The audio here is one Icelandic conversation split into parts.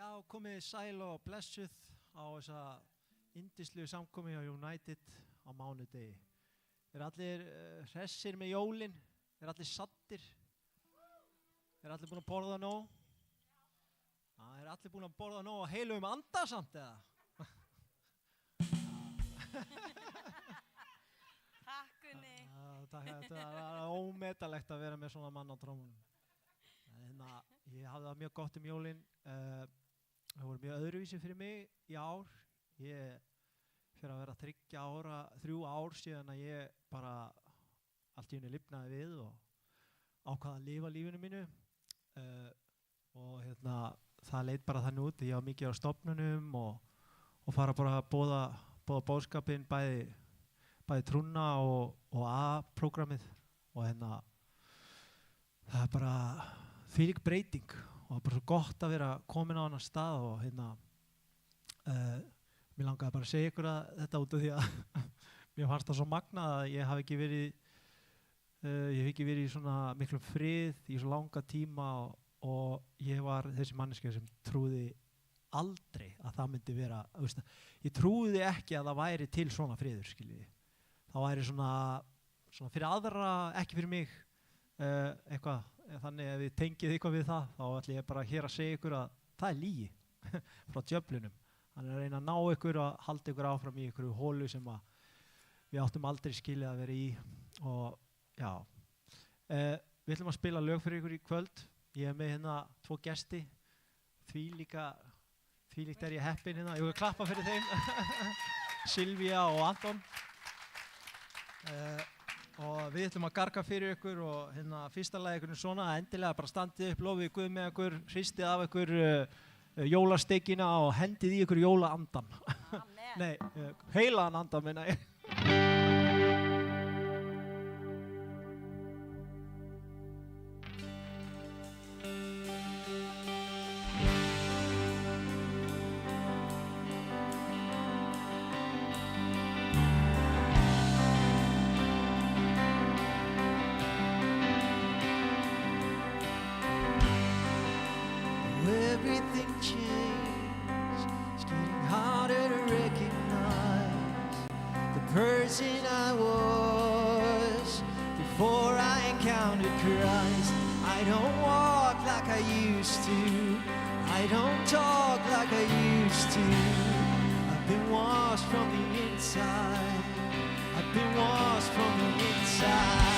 Já, komið sæl og blessuð á þessa yndislegu samkomu hjá United á mánudegi. Allir hressir með jólin? Allir saddir? Allir búin að borða nóg? Já, allir búin að borða nóg og heilum anda samt eða? Takk Gunni. Þetta er ómetalegt að vera með svona mann á trómunum. Ég hafði það mjög gott jólin. Það voru mjög öðruvísi fyrir mig í ár. Ég fyrir að vera 3 ár síðan að ég bara allt í einu lifnaði við og ákvað að lifa lífinu mínu. Og það leit bara þannig út. Ég var mikið á stofnunum og fara bara að boða boðskapinn bæði trúna og A-prógrammið og það er bara þvílík breyting og bara svo gott að vera komin á annan stað og mér langaði bara að segja ykkur þetta út af því að mér fannst það svo magnað að ég hef ekki verið í svona miklum frið í svo langa tíma og ég var þessi manneskja sem trúði aldrei að það myndi vera, ég trúði ekki að það væri til svona friður, skiljiði. Það væri svona fyrir aðra, ekki fyrir mig, eitthvað, þannig ef þið tengið eitthvað við það, þá ætlum ég bara hér að segja ykkur að það er lygi frá djöflunum. Hann er að reyna að ná ykkur og halda ykkur áfram í ykkur hólu sem við áttum aldrei skilið að vera í og já. Við ætlum að spila lög fyrir ykkur í kvöld. Ég er með 2 gesti, þvílíkt er ég heppinn hérna. Ég vil klappa fyrir þeim, Silvía og Anton. Og við ætlum að garga fyrir ykkur og fyrsta lagi ykkur svona, endilega bara standið upp, lofið Guð með ykkur, hristið af ykkur jólasteikina og hendið í ykkur jólaandan. Amen. Nei, heilagan andan meina ég. Everything changed, it's getting harder to recognize the person I was before I encountered Christ. I don't walk like I used to, I don't talk like I used to. I've been washed from the inside, I've been washed from the inside.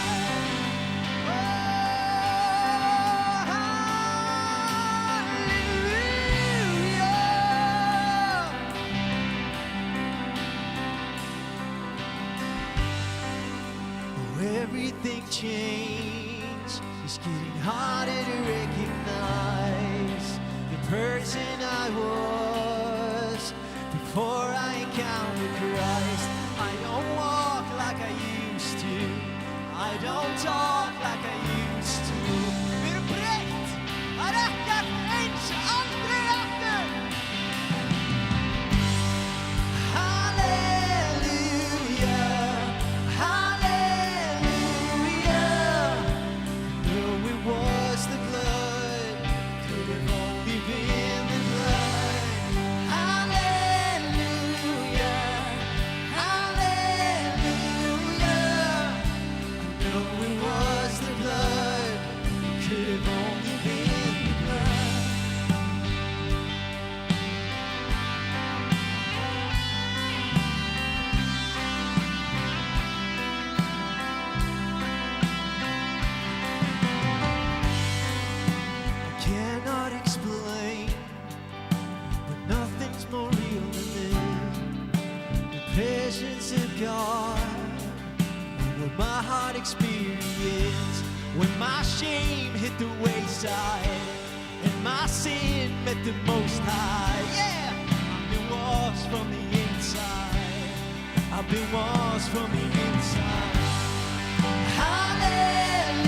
Everything changed, it's getting harder to recognize the person I was before I encountered Christ. I don't walk like I used to, I don't talk like I used to. Við erum breytt, það er ekkert eins aldrei aftur. God, what my heart experienced when my shame hit the wayside and my sin met the Most High. Yeah, I've been washed from the inside, I've been washed from the inside. Hallelujah.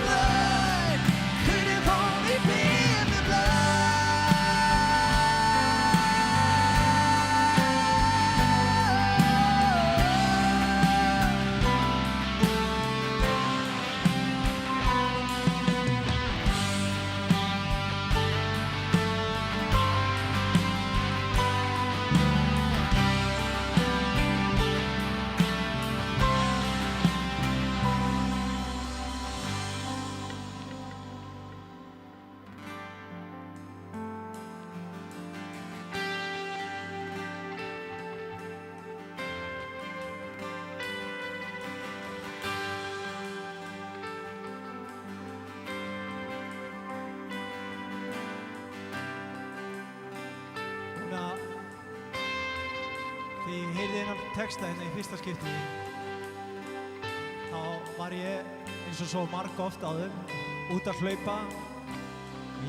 Blood. ég heyrði einan texta hérna í fyrsta skipti, þá var ég eins og svo margoft áður út að hlaupa.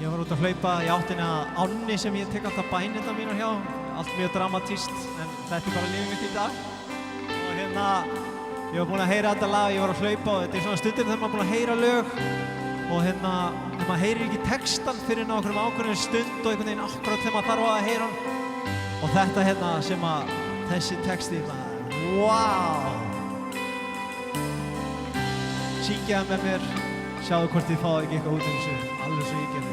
Ég var út að hlaupa í áttina að ánni sem ég tek alltaf bænirnar mínar hjá. Allt mjög dramatískt, en þetta er bara lífið mitt í dag. Og hérna, ég var búinn að heyra þetta lag, ég var að hlaupa og þetta er svona stundum þegar maður er búinn að heyra lög og hérna, maður heyrir ekki textan fyrir nákvæmum ákveðnum stund og einhvern veginn akkurat þegar maður þarf að heyra hann. Og þetta hérna sem að þessi texti, wow! Syngja með mér, sjáðu hvort þið fáið ekki eitthvað út af þessu, alveg svo ég gerði.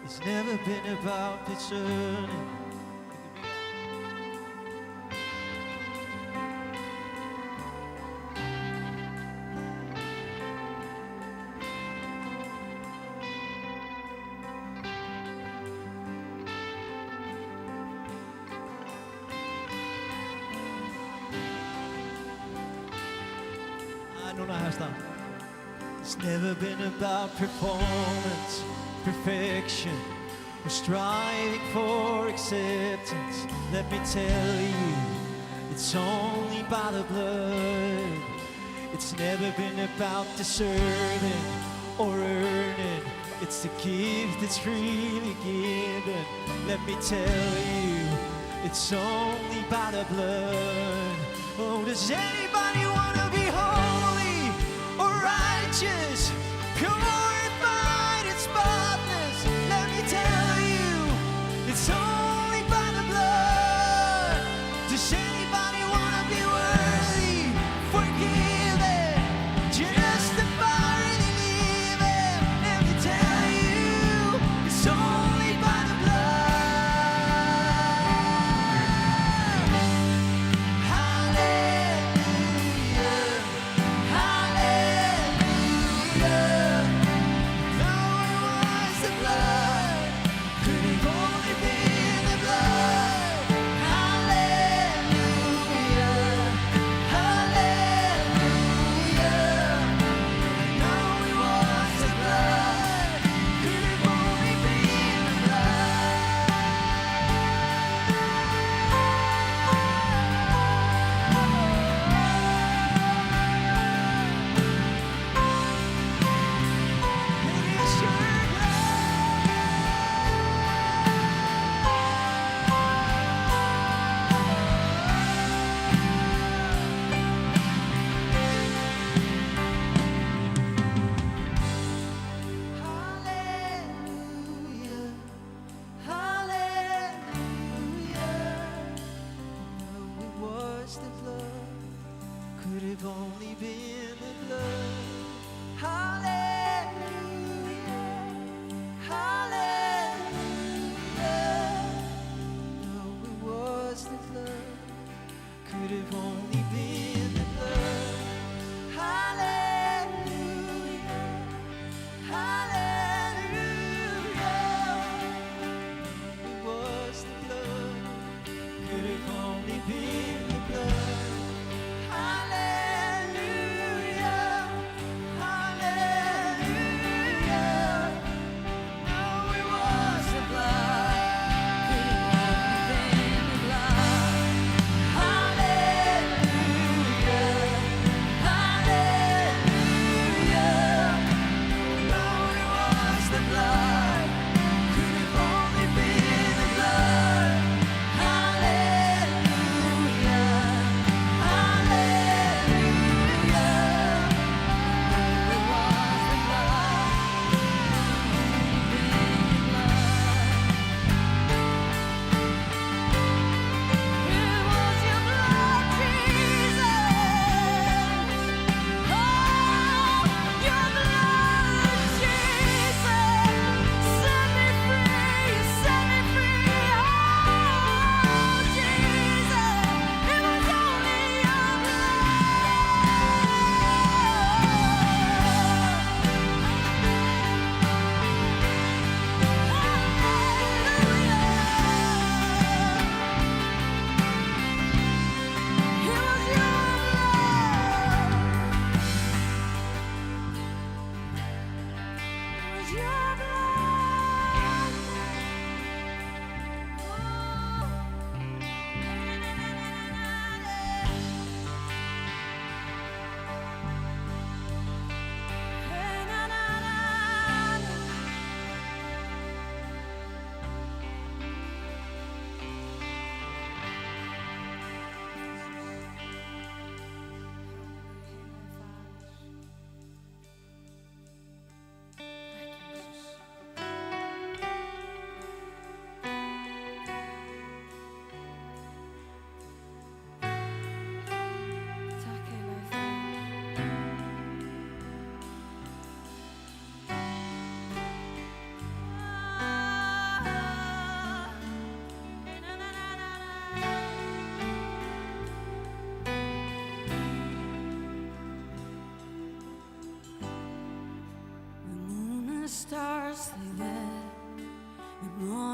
It's never been about discerning. Núna hefst það. It's never been about performance, perfection, or striving for acceptance. Let me tell you, it's only by the blood. It's never been about deserving or earning. It's the gift that's freely given. Let me tell you, it's only by the blood. Oh, does anybody want to be holy or righteous, purified and spotless? Let me tell you, it's only by the blood. Does anybody want to be worthy, forgiven, justified and even? Let me tell you, it's only by the blood.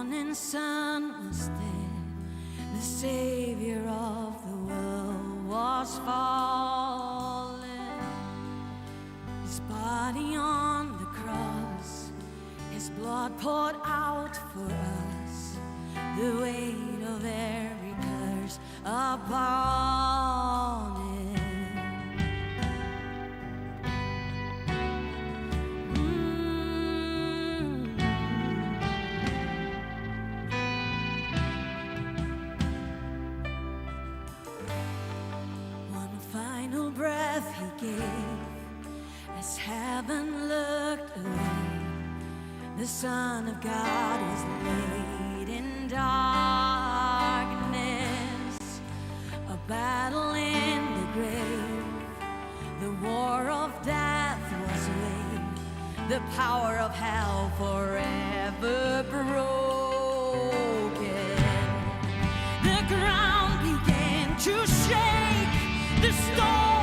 morning sun was dead, the Savior of the world was fallen. His body on the cross, His blood poured out for us, the weight of every curse upon Him. Breath He gave as heaven looked away. The Son of God was laid in darkness, a battle in the grave. The war of death was waged, the power of hell forever broken. The ground began to shake, the storm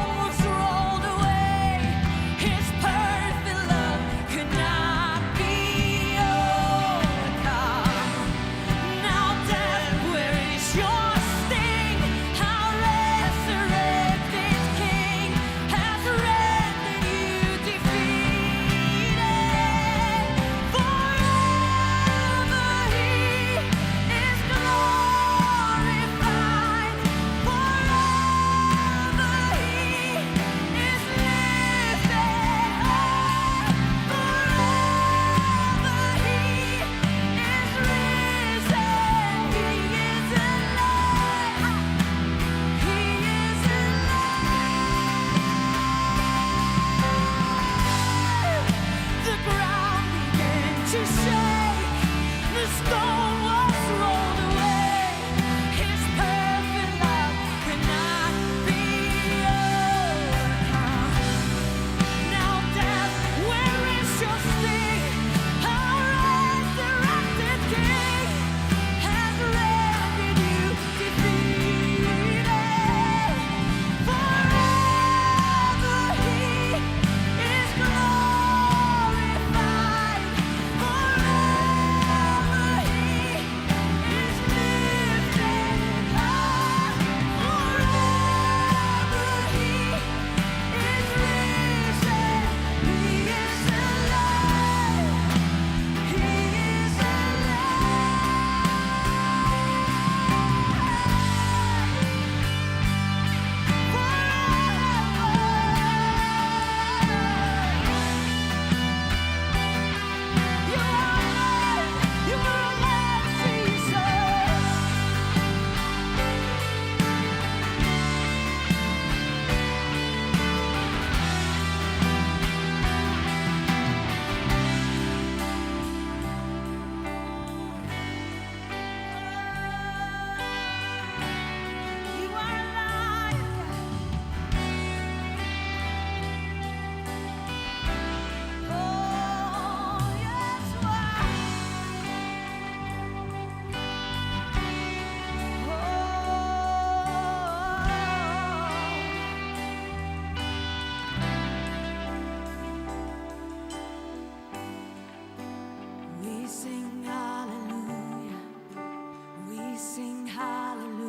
Hallelujah.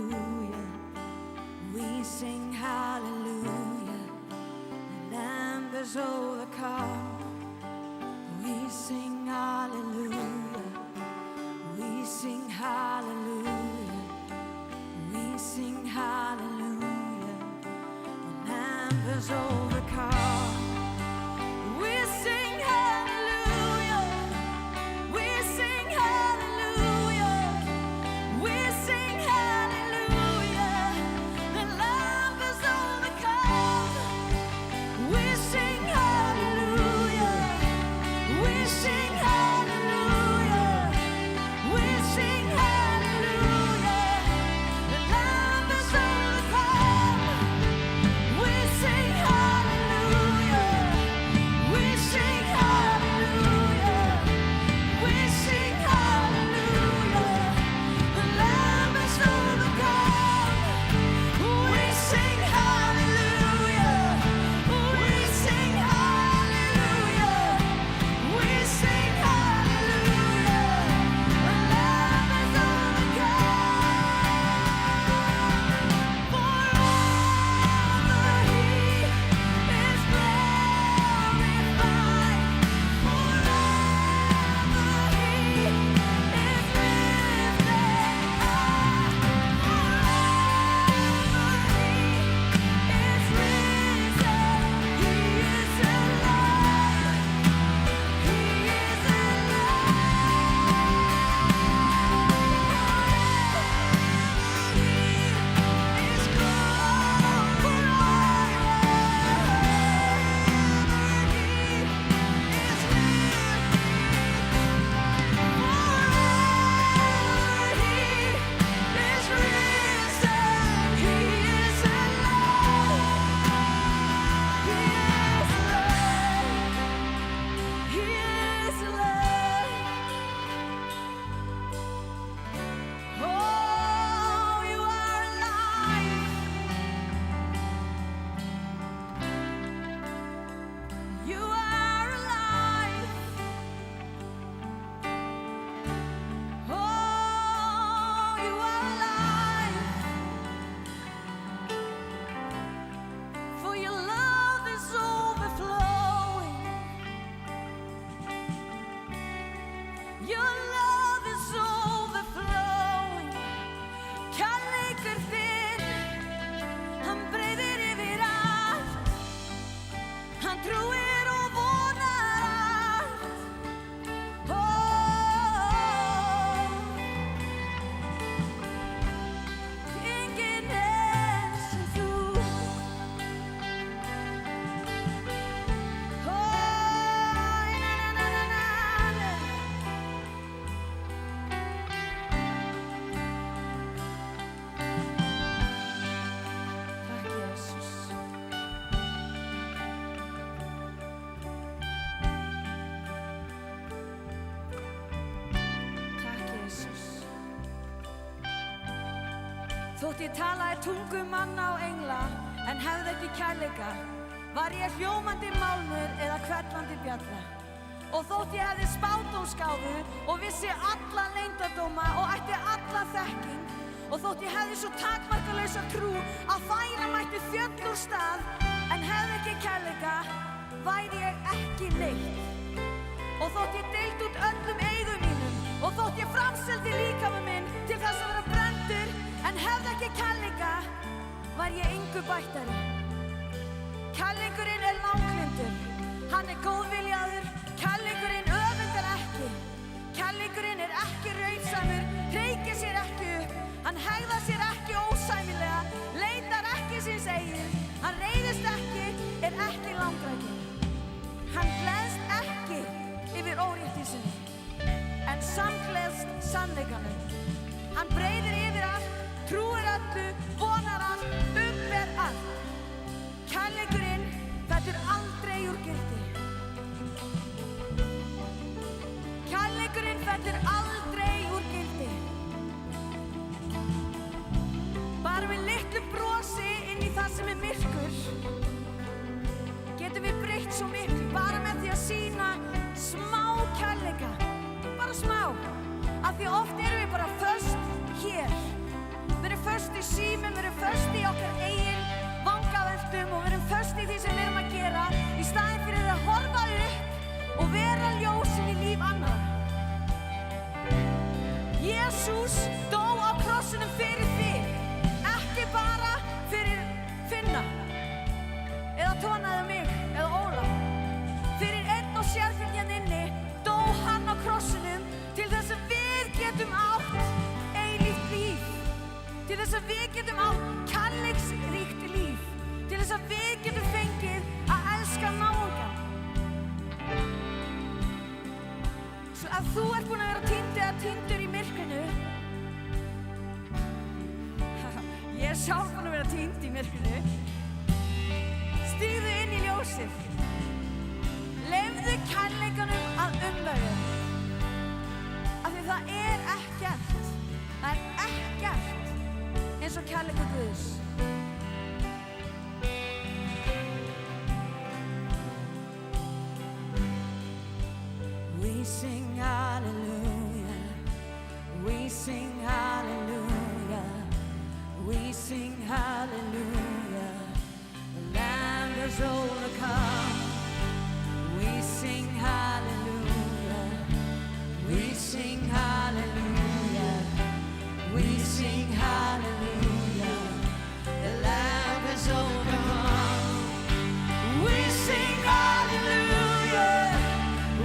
Þótt ég talaði tungu manna og engla en hefði ekki kærleika, var ég hljómandi málmur eða hvellandi bjalla. Og þótt ég hefði spádómsgáfu og vissi alla leyndardóma og ætti alla þekking, og þótt ég hefði svo takmarkalausa trú að færa mætti fjöll úr stað en hefði ekki kærleika, væri ég ekki neitt. Og þótt ég deilt út öllum eigum mínum og þótt ég framseldi líkama minn til þess að vera brenndur en hefði ekki kærleika, var ég engu bættari. Kærleikurinn langlyndur, hann góðviljaður, kærleikurinn öfundar ekki. Kærleikurinn ekki raunsamur, hreykir sér ekki upp, hann hegðar sér ekki ósæmilega, leitar ekki síns eigin, hann reiðist ekki, ekki langrækinn. Hann gleðst ekki yfir óréttvísinni, en samgleðst sannleikanum. Hann breiðir yfir allt, trúir öllu, vonar allt, umber allt. Kærleikurinn fellur aldrei úr gildi. Kærleikurinn fellur aldrei úr gildi. Bara með litlu brosi inn í það sem myrkur getum við breytt svo miklu, bara með því að sýna smá kærleika, bara smá. Af því oft erum við bara föst hér. Við erum föst í símum, við erum föst í okkar eigin vangaveltum og við erum föst í því sem við erum að gera í staðinn fyrir að horfa upp og vera ljósin í líf annarra. Jesús dó á krossinum fyrir þig, ekki bara fyrir Finna eða Tóna eða mig eða Óla. Fyrir einn og sérfinn hérna inni dó hann á krossinum til þess að við getum átt eilíft líf, til þess að við getum átt kærleiksríkt líf, til þess að við getum fengið að elska náungan. Svo ef þú ert búin að vera týnd eða týndur í myrkrinu, ég er sjálf búin að vera týnd í myrkrinu, stígðu inn í ljósið. Leyfðu kærleikanum að umvefja þig. Af því það er ekkert eins og kærleikur Guðs. We sing hallelujah, we sing hallelujah, we sing hallelujah, the Lamb has overcome. We sing hallelujah, we sing hallelujah, we sing hallelujah, the Lamb has overcome. We sing hallelujah,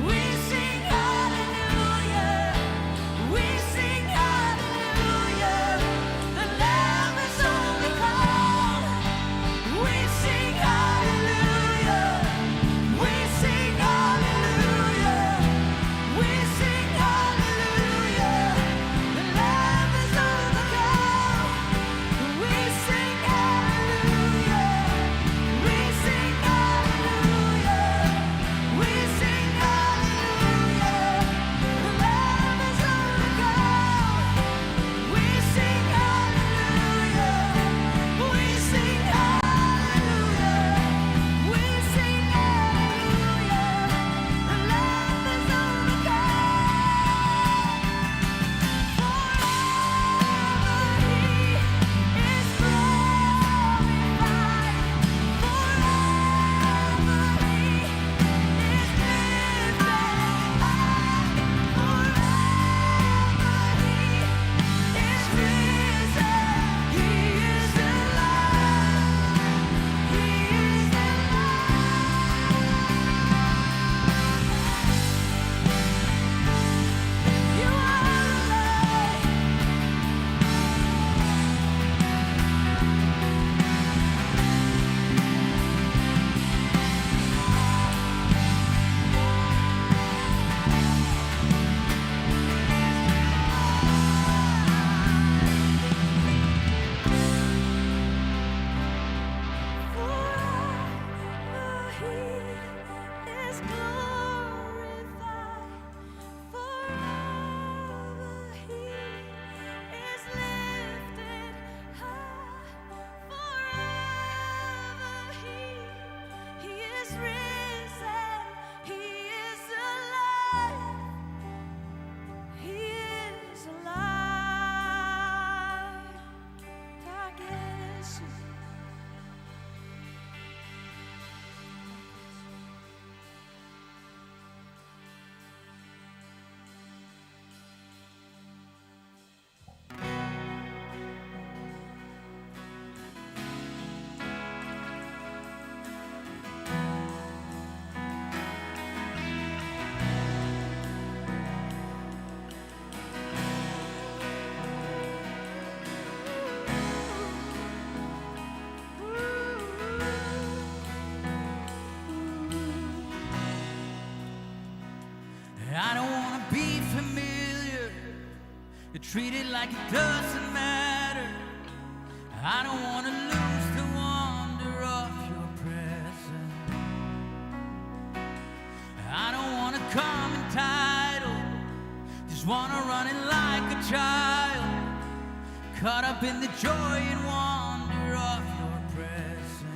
we sing hallelujah, we sing hallelujah, the Lamb has overcome. We sing hallelujah, we sing hallelujah, we sing hallelujah, the Lamb has overcome. treated like it doesn't matter. I don't want to lose the wonder of your presence. I don't want to come entitled, just want to run it like a child, caught up in the joy and wonder of your presence.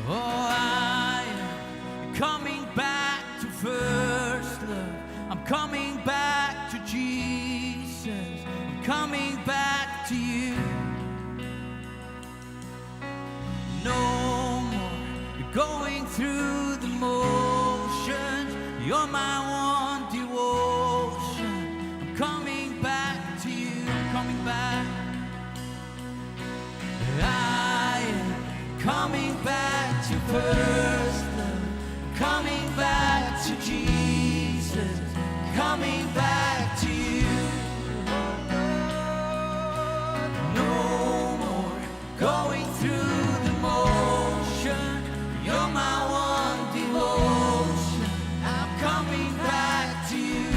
Oh, I am coming back to first love. I'm coming back to Jesus. I'm coming back to you. No more going through the motions. You're my one devotion. I'm coming back to you. I'm coming back. I am coming back to first love. I'm coming back to Jesus. Coming back to you. No more going through the motion. You're my one devotion. I'm coming back to you.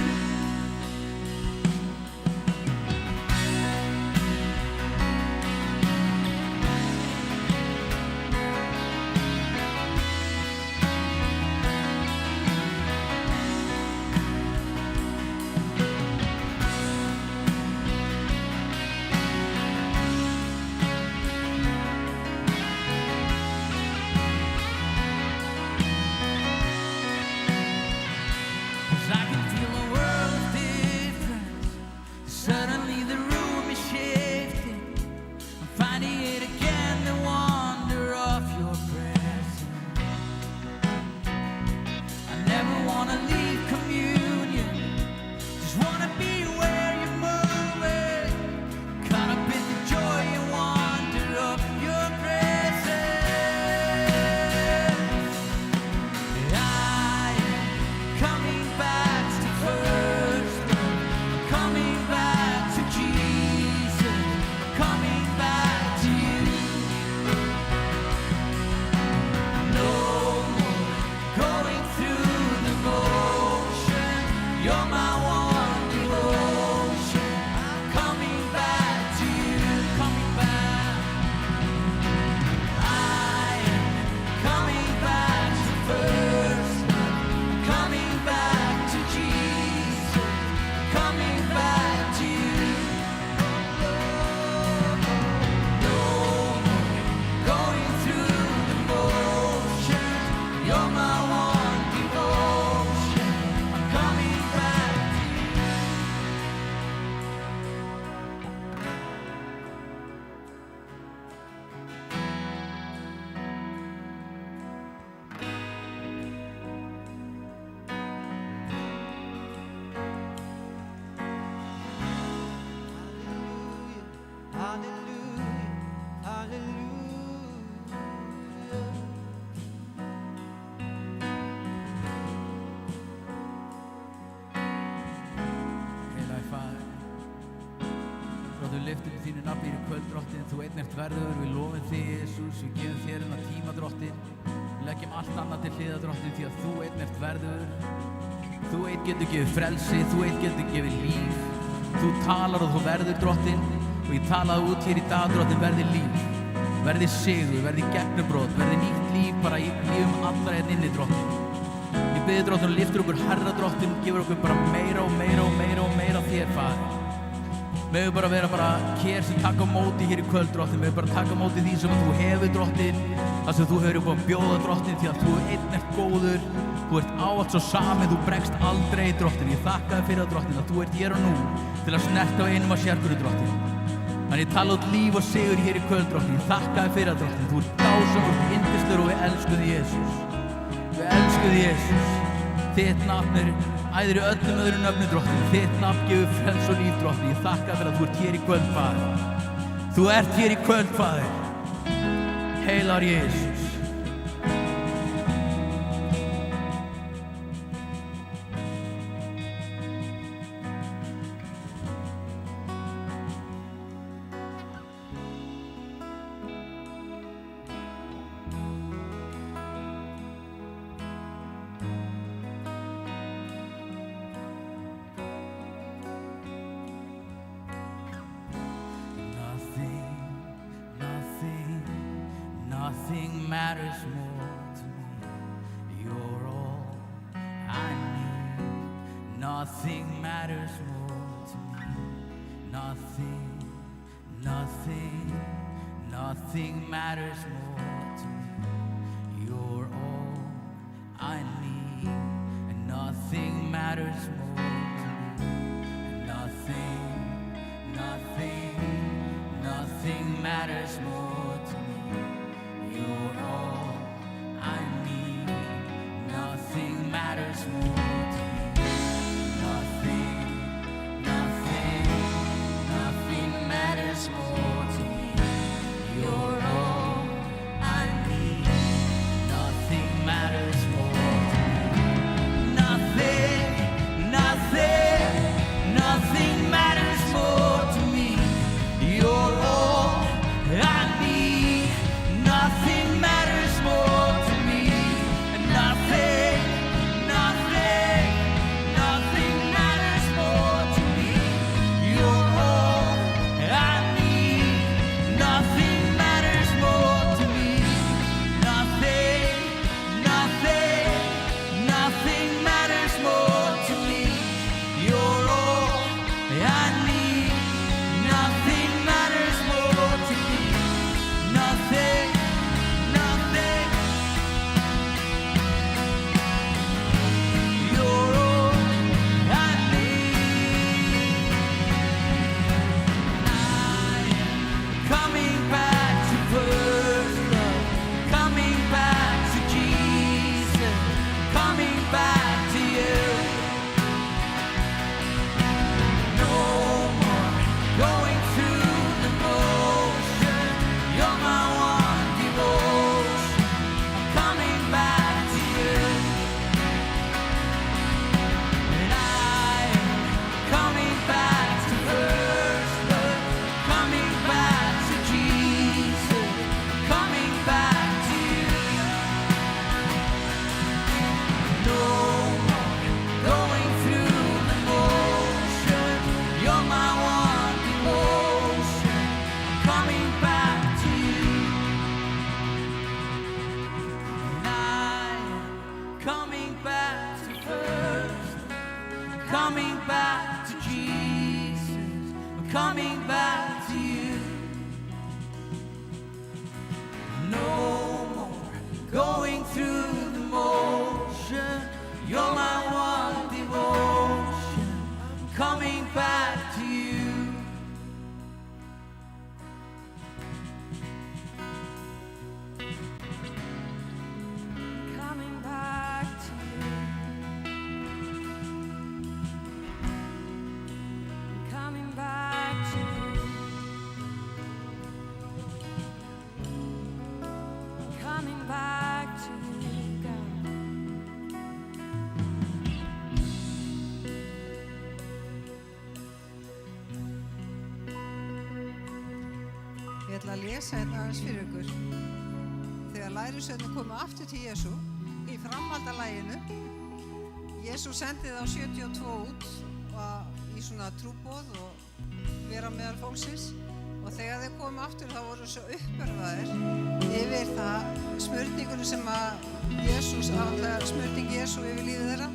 Lyftum þínu nafni í kvöld, Drottinn, þú einn ert verður, við lofum þig, Jesús, við gefum þér þennan tíma, Drottinn, við leggjum allt annað til hliðar, Drottinn, því að þú einn ert verður, þú einn getur gefið frelsi, þú einn getur gefið líf, þú talar og þú verður, Drottinn, og ég talaði út hér í dag, Drottinn, verði líf, verði sigur, verði gegnumbrot, verði nýtt líf bara í lífum allra hérna inni, Drottinn. Ég biður, Drottinn, og lyftur okkur herra, Drottinn, og gefur okkur bara meira og meira og meira og meira af þér, Faðir. Við höfum bara vera hér sem taka á móti hér í kvöld, Drottinn. Við höfum bara taka á móti því sem þú hefur, Drottinn. Það sem þú hefur upp á að bjóða, Drottinn, því að þú einn ert góður. Þú ert ávallt svo sami, þú bregst aldrei, Drottinn. Ég þakka þér fyrir það, Drottinn, að þú ert hér og nú til að snerta á einum af sérhverju, Drottinn. Þannig ég tala út líf og sigur hér í kvöld, Drottinn. Ég þakka þér fyrir það, Drottinn. Þú ert dásamur, yndislegur og við elskum þig, Jesús. Við elskum þig, Jesús. Þitt nafn æðir í öllum öðrum nöfnum, Drottinn. Þitt nafn gefur frels og líf, Drottinn. Ég þakka fyrir að þú ert hér í kvöld, Faðir. Þú ert hér í kvöld, Faðir. Heilar Jesús. matters more to me. You're all I need. Nothing matters more to me. Nothing, nothing, nothing matters more to me. You're all I need, and nothing matters more to me. And nothing, nothing, nothing matters more to me. You're all I need, nothing matters more to me. Nothing, nothing, nothing matters more to me. You're all I need, nothing matters more to me. Nothing, nothing, nothing matters more to me. You're all I need, nothing matters more to me. Nothing, nothing, nothing matters more to me. You're all I need, nothing matters more to me. Nothing, nothing, nothing matters more to me. You're all I need, nothing matters more to me. Nothing, nothing. You're all I need. I'm coming back to first love, coming back to Jesus, coming back to you. No more going through the motion. You're my one devotion. Coming back to you. And I'm coming back to first love, coming back to Jesus, coming back to you. No more going through the motion. You're my one devotion. Coming back to you. And I'm coming back to first, coming back to Jesus, I'm coming back to you. No more going through the motion. You're my one devotion. I'm coming back to you. Coming back to you. Coming back to you. Coming back to you, God. Ég ætla að lesa hérna aðeins fyrir ykkur. Þegar lærisveinarnir komu aftur til Jesú í framhaldalaginu, Jesú sendi þá 72 út og í svona trúboð og vera meðal fólksins, og þegar þeir komu aftur þá voru svo uppörvaðir yfir það smurningunni sem að Jesús, smurning Jesú yfir lífið þeirra,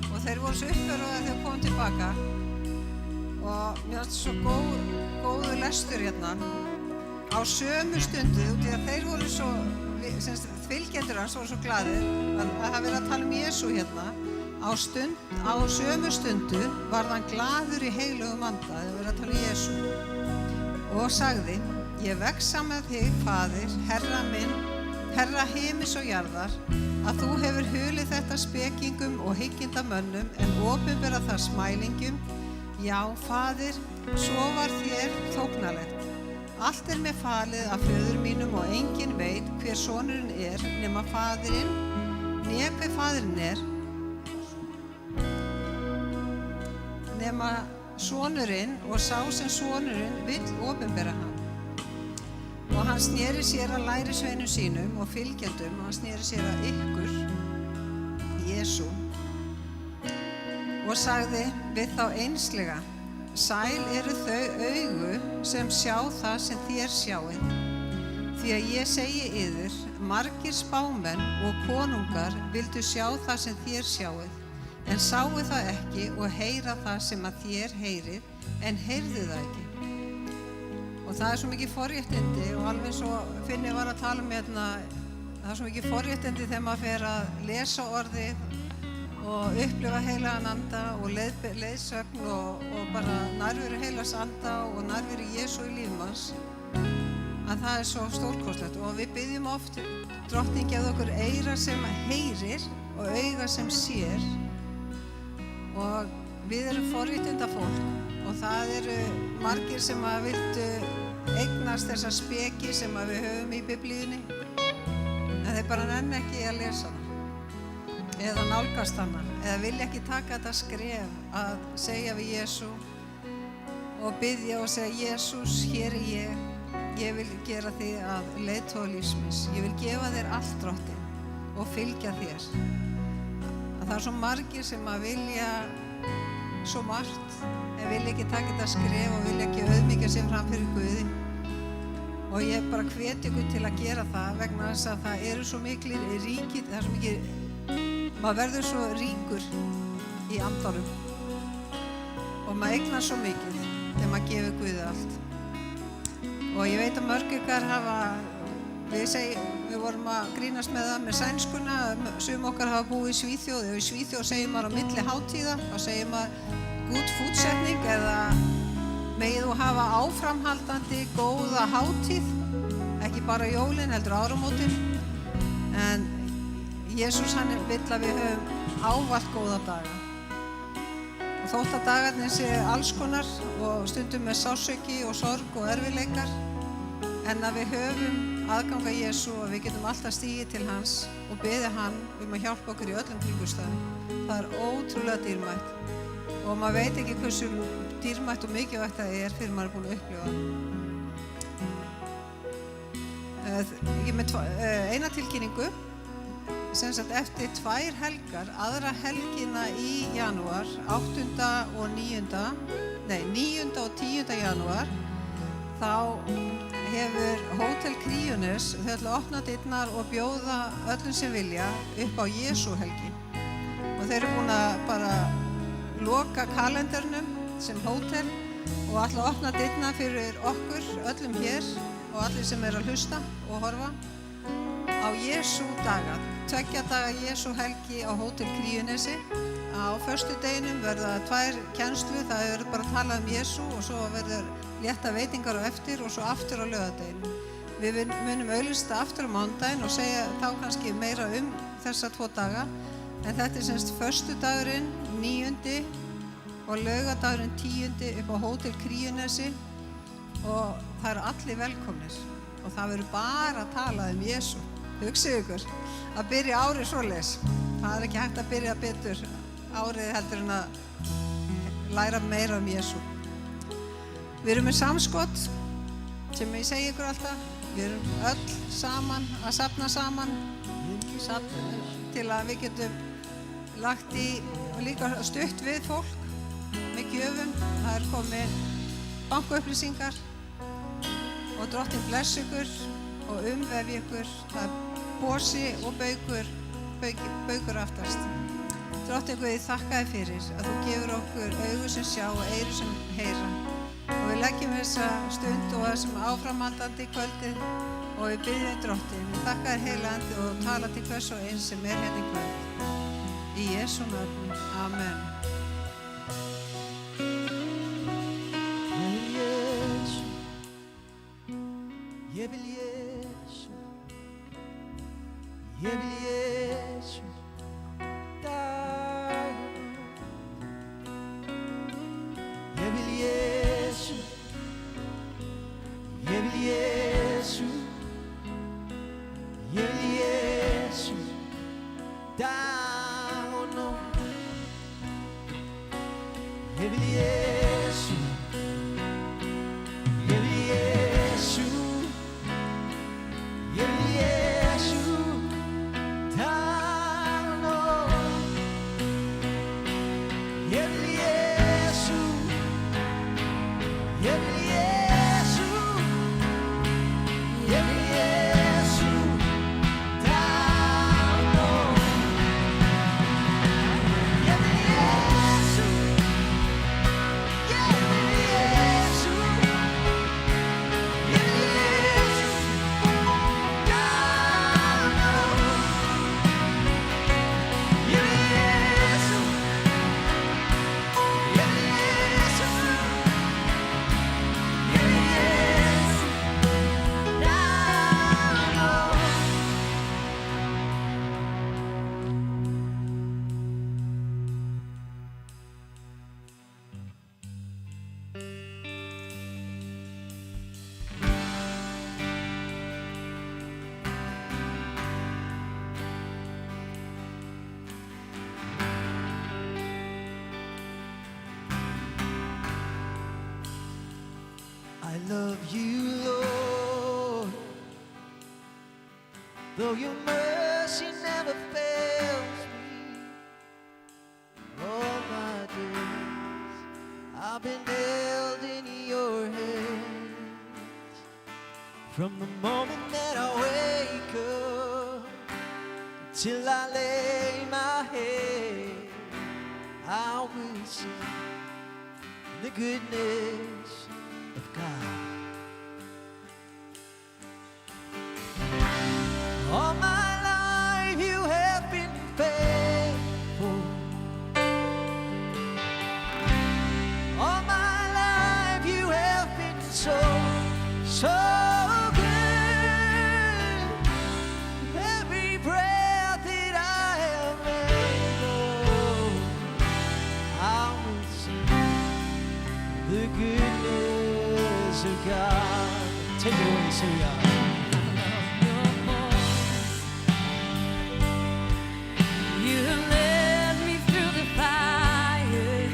og þeir voru svo uppörvaðir þegar þeir komu tilbaka. Og mér finnst svo góður lestur hérna. Á sömu stundu, út í að þeir voru svo, fylgjendur hans voru svo glaðir að hafa verið að tala Jesú hérna. Á sömu stundu varð hann glaður í heilugum anda þegar verið að tala Jesú og sagði: Ég vexa með þig, Faðir, Herra minn, Herra himins og jarðar, að þú hefur hulið þetta spekingum og hyggindamönnum en opinberað það smælingum. Já, Faðir, svo var þér þóknanlegt. Allt mér falið af föður mínum og enginn veit hver sonurinn nema faðirinn, né hver faðirinn nema sonurinn og sá sem sonurinn vill opinbera hann. Og hann sneri sér að lærisveinum sínum og fylgjendum, og hann sneri sér að ykkur, Jesú, og sagði við þá einslega: Sæl eru þau augu sem sjá það sem þér sjáið. Því að ég segi yður, margir spámenn og konungar vildu sjá það sem þér sjáið, en sáu það ekki og heyra það sem að þér heyrið, en heyrðu það ekki. Og það er svo mikið forréttindi og alveg eins og Finni var að tala hérna, það er svo mikið forréttindi þegar maður fer að lesa orðið og upplifa heilagan anda og leiðsögn og bara nærveru heilags anda og nærveru Jesú í lífum hans, að það er svo stórkostlegt. Og við byggjum oft, Drottning gefðu okkur eyra sem heyrir og auga sem sér, og við erum forréttinda fólk og það eru margir sem að vildu eignast þessa speki sem að við höfum í Biblíunni, en þeir bara nenni ekki að lesa hana eða nálgast hana eða vilja ekki taka þetta skref að segja við Jesú og biðja og segja: Jesús, hér er ég vil gera þig að leiðtoga lífs míns, ég vil gefa þér allt, Drottinn, og fylgja þér. Að það er svo margir sem að vilja svo margt en vilja ekki taka þetta skref og vilja ekki auðmýkja sig fram fyrir Guði, og ég bara hvet ykkur til að gera það vegna þess að það eru svo miklir ríkir, það er svo mikið, maður verður svo ríkur í andanum og maður eignar svo mikið þegar maður gefur Guði allt. Og ég veit að mörg ykkar hafa, við vorum að grínast með það með sænskuna, sum okkar hafa búið í Svíþjóð, og í Svíþjóð segir maður á milli hátíða, þá segir maður good food-setning eða megið þú hafa áframhaldandi góða hátíð, ekki bara jólin heldur áramótin, en Jesús hann vill að við höfum ávallt góða daga. Og þótt að dagarnir sé alls konar og stundum með sársauki og sorg og erfiðleikar, en að við höfum aðgang að Jesú og við getum alltaf stigið til hans og beðið hann að hjálpa okkur í öllum kringumstæðum. Það er ótrúlega dýrmætt og maður veit ekki hversu dýrmætt og mikilvægt það er fyrir maður er búin að upplifa það. Ég er með eina tilkynningu. Sem sagt eftir 2 helgar, aðra helgina í janúar, 8. og 9. og 10. janúar, þá hefur Hótel Krýjunes, þau ætla að opna dyrnar og bjóða öllum sem vilja upp á Jesú helgi. Og þeir eru búin að bara loka kalendernum sem hótel og ætla að opna dyrnar fyrir okkur, öllum hér og allir sem eru að hlusta og horfa á Jesú daga. 2 daga Jesú helgi á Hótel Krýjunesi. Á föstudeginum verða 2 kennslu, það verður bara að tala um Jesú og svo verður létta veitingar á eftir og svo aftur á laugardeginum. Við munum auglýsa aftur á mánudaginn og segja þá kannski meira um þessa 2 daga, en þetta er semst föstudagurinn 9. og laugardagurinn 10. upp á Hótel Krýjunesi og það eru allir velkomnir og það verður bara að tala um Jesú. Hugsið ykkur að byrja árið svoleiðis. Það er ekki hægt að byrja betur árið heldur en að læra meira um Jesú. Við erum með samskot sem ég segi ykkur alltaf. Við erum öll saman að safna saman til að við getum lagt í og líka stutt við fólk með gjöfum. Það er komið bankaupplýsingar og Drottinn bless ykkur og umvefi ykkur. Það er bosi og baukur aftast. Drottinn Guð, ég þakka þér fyrir að þú gefur okkur augu sem sjá og eyru sem heyra. Og við leggjum þessa stund og þessum áframhaldandi kvöldið og við biðjum Drottinn. Ég þakka þér heila andi og tala til hvers og eins sem er hérna í kvöld. Í Jesú nafni. Amen. Ég vil Jesú, ég vil Jesú, dag og nótt. Ég vil Jesú, ég vil Jesú, ég vil Jesú, dag og nótt. Ég vil Jesú, ég vil Jesú, love you, Lord. Though your mercy never fails me, all my days I've been held in your hands. From the moment that I wake up till I lay my head, I will sing the goodness of God. All my life you have been faithful. All my life you have been so, so good. Every breath that I am able, I will sing the goodness of God. Take it away, sing God. You led me through the fire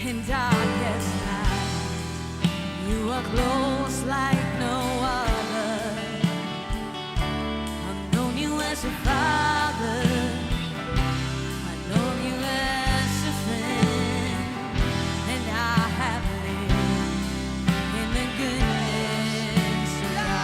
in darkest night. You are close like no other. I've known you as a father. I've known you as a friend, and I have lived in the goodness of God.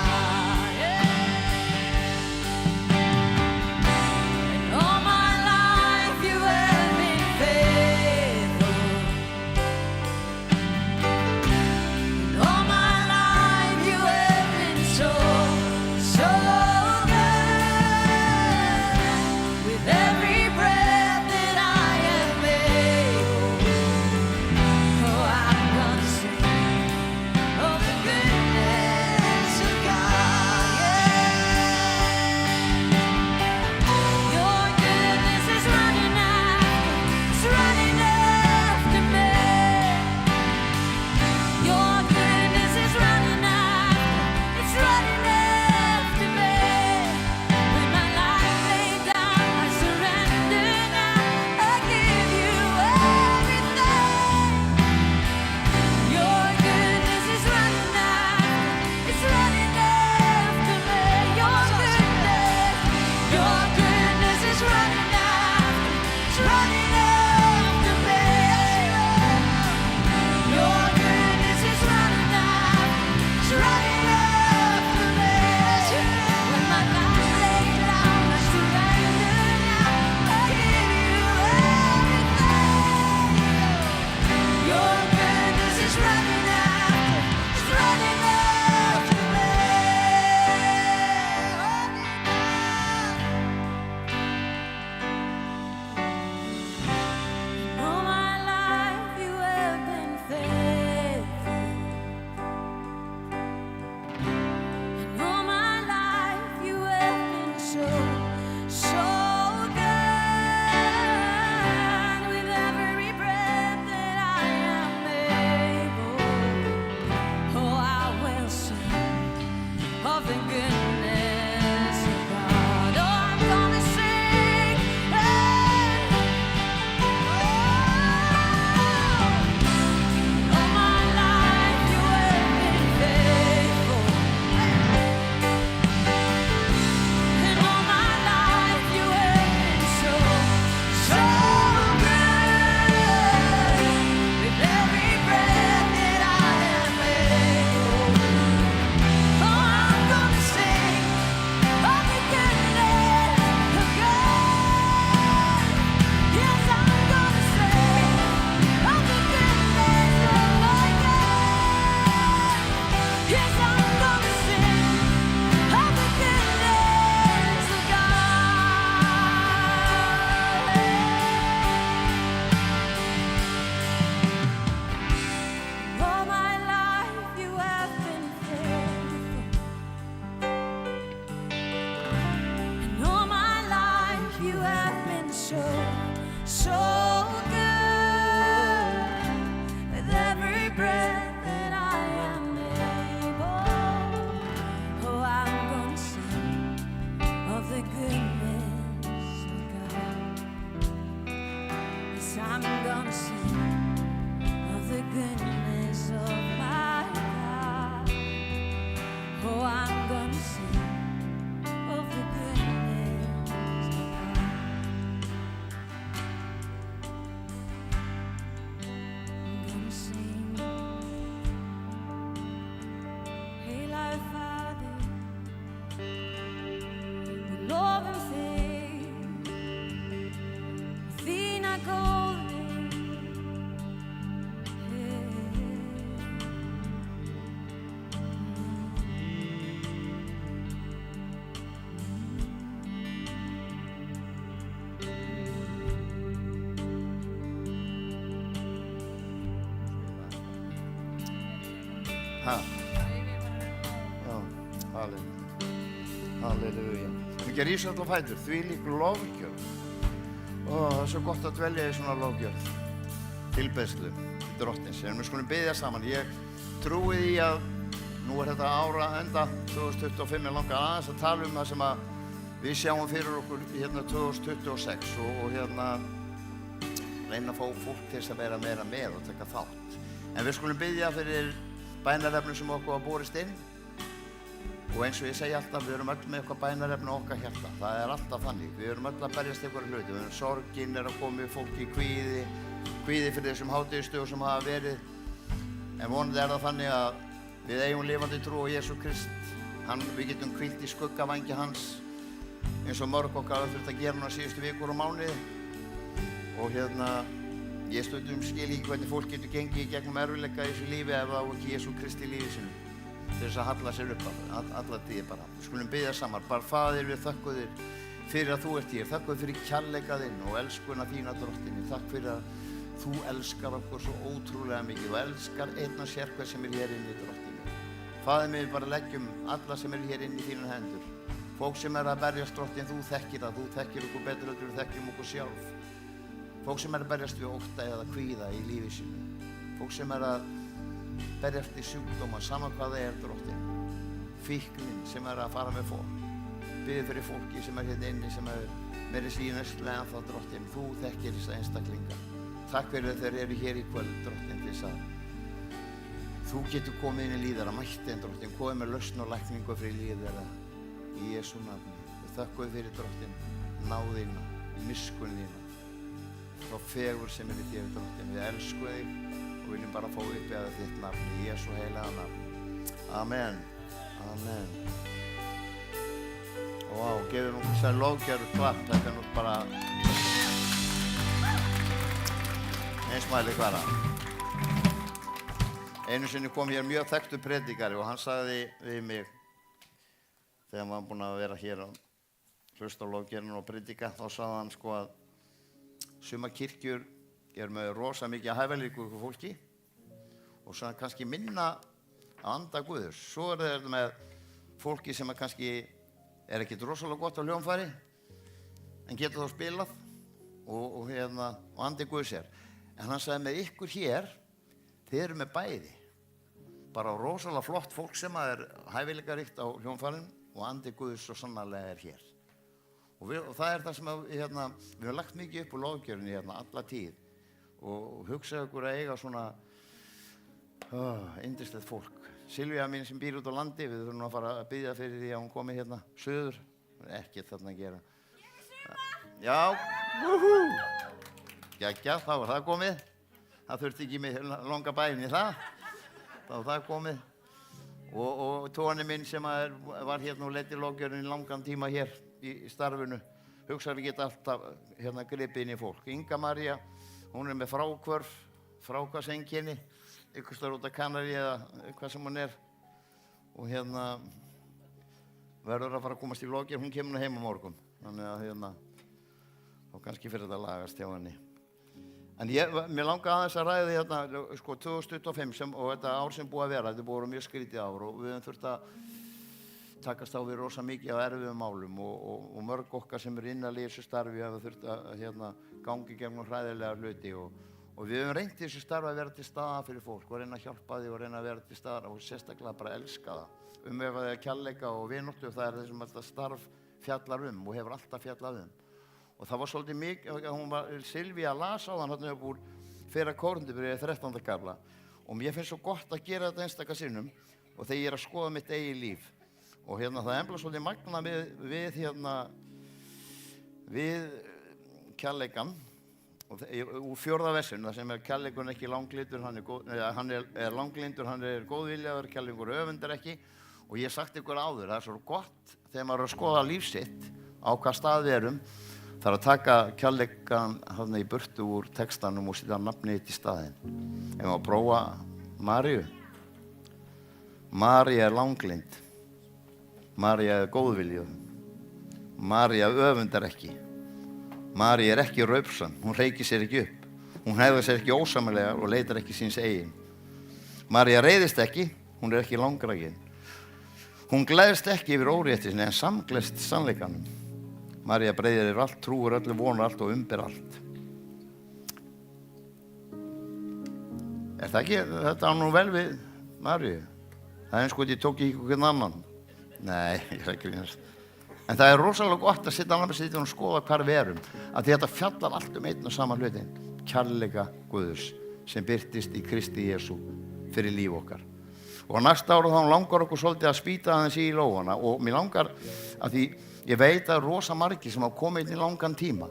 Ha? Já, halleluja. Ekki rísa allar fætur, því lík lofgjörð. Það er svo gott að dvelja í svona lofgjörð. Tilbeiðslu til Drottins. En við skulum biðja saman. Ég trúi því að nú þetta ára enda 2025 langar aðeins að tala það sem að við sjáum fyrir okkur 2026 og reyna að fá fólk til þess að vera meira með og taka þátt. En við skulum biðja fyrir bænarefnum sem okkur hafa borist inn og eins og ég segi alltaf, við erum öll með eitthvað bænarefni á okkar hjarta. Það er alltaf þannig. Við erum öll að berjast einhverja hluti. Sorgin að koma í fólki í kvíði fyrir þessum hátíðisdögum sem hafa verið. En vonandi það þannig að við eigum lifandi trú á Jesú Krist. Við getum hvílt í skuggavængi hans eins og mörg okkar hafa þurft að gera núna síðustu vikur og mánuði. Og ég stundum skil ekki hvernig fólk getur gengið í gegnum erfiðleika í þessu lífi ef það á ekki Jesú Krist í lífi sínu. Til þess að halla sér upp alla tíð bara. Við skulum biðja saman. Bara Faðir, við þökkum þér fyrir að þú ert hér. Þökkum þér fyrir kærleika þinn og elskuna þína Drottinni. Takk fyrir að þú elskar okkur svo ótrúlega mikið og elskar einn og sér hver sem hér inni Drottinni. Faðir mig, við bara leggjum alla sem hér inni í þínar hendur. Fólk sem að berjast Drottin, þú þekkir það. Þú þekkir okkur betur en við þekkjum okkur sjálf. Fólk sem að berjast við ótta eða kvíða í lífi sínu. Fólk sem að berjast í sjúkdóma, saman hvað það Drottin. Fíknin sem að fara með fólk. Biðja fyrir fólki sem hérna inni, sem meiri síneslega en það Drottin. Þú þekkir þessa einstaklinga. Takk fyrir að þeir eru hér í kvöld, Drottin, til þess að þú getur komið inn í líf þeirra, mætti Drottin, komið með lausn og lækningu fyrir líf þeirra í Jesú nafni. Við þökkum fyrir Drottin, náðina, miskunn þína, þá fegur sem í þér, Drottin. Við elskum þig og viljum bara fá uppbyggt þitt nafn í Jesú heilaga nafni. Amen. Amen. Vá, gefum okkur sér lofgjörð klapp, þetta nú bara eins mæli hvara. Einu sinni kom hér mjög þekktur predikari og hann sagði við mig þegar hann var búinn að vera hér og hlusta á lofgjörðina og predika, þá sagði hann sko að sumar kirkjur með rosa mikið hæfileikum fyrir fólki og svona kannski minna að anda Guðs. Svo þetta með fólki sem kannski ekkert rosalega gott á hljómfæri en getur þá spilað og andi Guðs En hann sagði með ykkur hér, þið eru með bæði. Bara rosalega flott fólk sem hæfileikaríkt á hljómfærin og andi Guðs svo sannarlega hér. Og það það sem við höfum lagt mikið upp úr lofgjörðinni alla tíð og hugsaðu okkur að eiga svona yndislegt fólk. Silvía mín sem býr út á landi, við þurfum að fara að biðja fyrir því að hún komi suður. Ekkert þarna að gera. Já, Geggjað, þá var það komið. Það þurfti ekki mig langa bæn í það. Þá var það komið. Og Tóni minn sem var og leiddi lofgjörðinni langan tíma hér í starfinu. Hugsaði við geta alltaf gripið inn í fólk. Inga María, hún með frákvæðseinkenni, ykkur staðar út af Kanarí eða hvað sem hún Og verður að fara að komast í lofgjörð, hún kemur heim á morgun. Þannig að og kannski fyrir þetta lagast hjá henni. En mér langaði aðeins að ræða sko 2025 og þetta ár sem búið að vera, þetta búið að vera mjög skrítið ár og við höfum þurft að takast á við rosa mikið á erfiðum málum og mörg okkar sem innan í þessu starfi hafa þurft að gangi gegnum hræðilega hluti og við höfum reynt í þessu starfi að vera til staðar fyrir fólk og reyna að hjálpa því og reyna að vera til staðar og sérstaklega bara elska það. Þegar kærleika og vináttu, það það sem þetta starf fjallar og hefur alltaf fjallað Og það var svolítið mikið, Silvía las á þann upp úr fyrra Kórintubréfi 13. kafla og mér finnst svo gott að gera þetta einstaka sinnum og þegar ég að skoða mitt eigið líf og það embla svolítið magna við kærleikan og úr 4. versinu þar sem kærleikun ekki langlindur, hann langlyndur, hann góðviljaður, kærleikur öfundar ekki og ég sagt ykkur áður, það svo gott þegar maður að skoða líf sitt á hvað stað við erum Það að taka kærleikan í burtu úr textanum og setja nafnið í staðinn. Ef maður prófa Maríu. María langlynd. María góðviljuð. María öfundar ekki. María ekki raupsam. Hún hreykir sér ekki upp. Hún hegðar sér ekki ósamlega og leitar ekki síns eigin. María reiðist ekki. hún ekki langrækin. Hún gleðst ekki yfir óréttisni en samgleðst sannleikanum. María breiðir allt, trúir öllu, vonar allt og umber allt. Það ekki, þetta á nú vel við Maríu. Það eins og ég tók ekki hvern annan. Nei, ég ekki grínast. En það rosalega gott að sitja annað með sitja og skoða hvar við erum. Að þetta fjallar allt einn og sama hlutin. Kærleika Guðs sem birtist í Kristi Jesú fyrir líf okkar. Og næsta ára þá langar okkur svolítið að spýta aðeins í lófana og mér langar að því ég veit að rosa margir sem hafa komið inn í langan tíma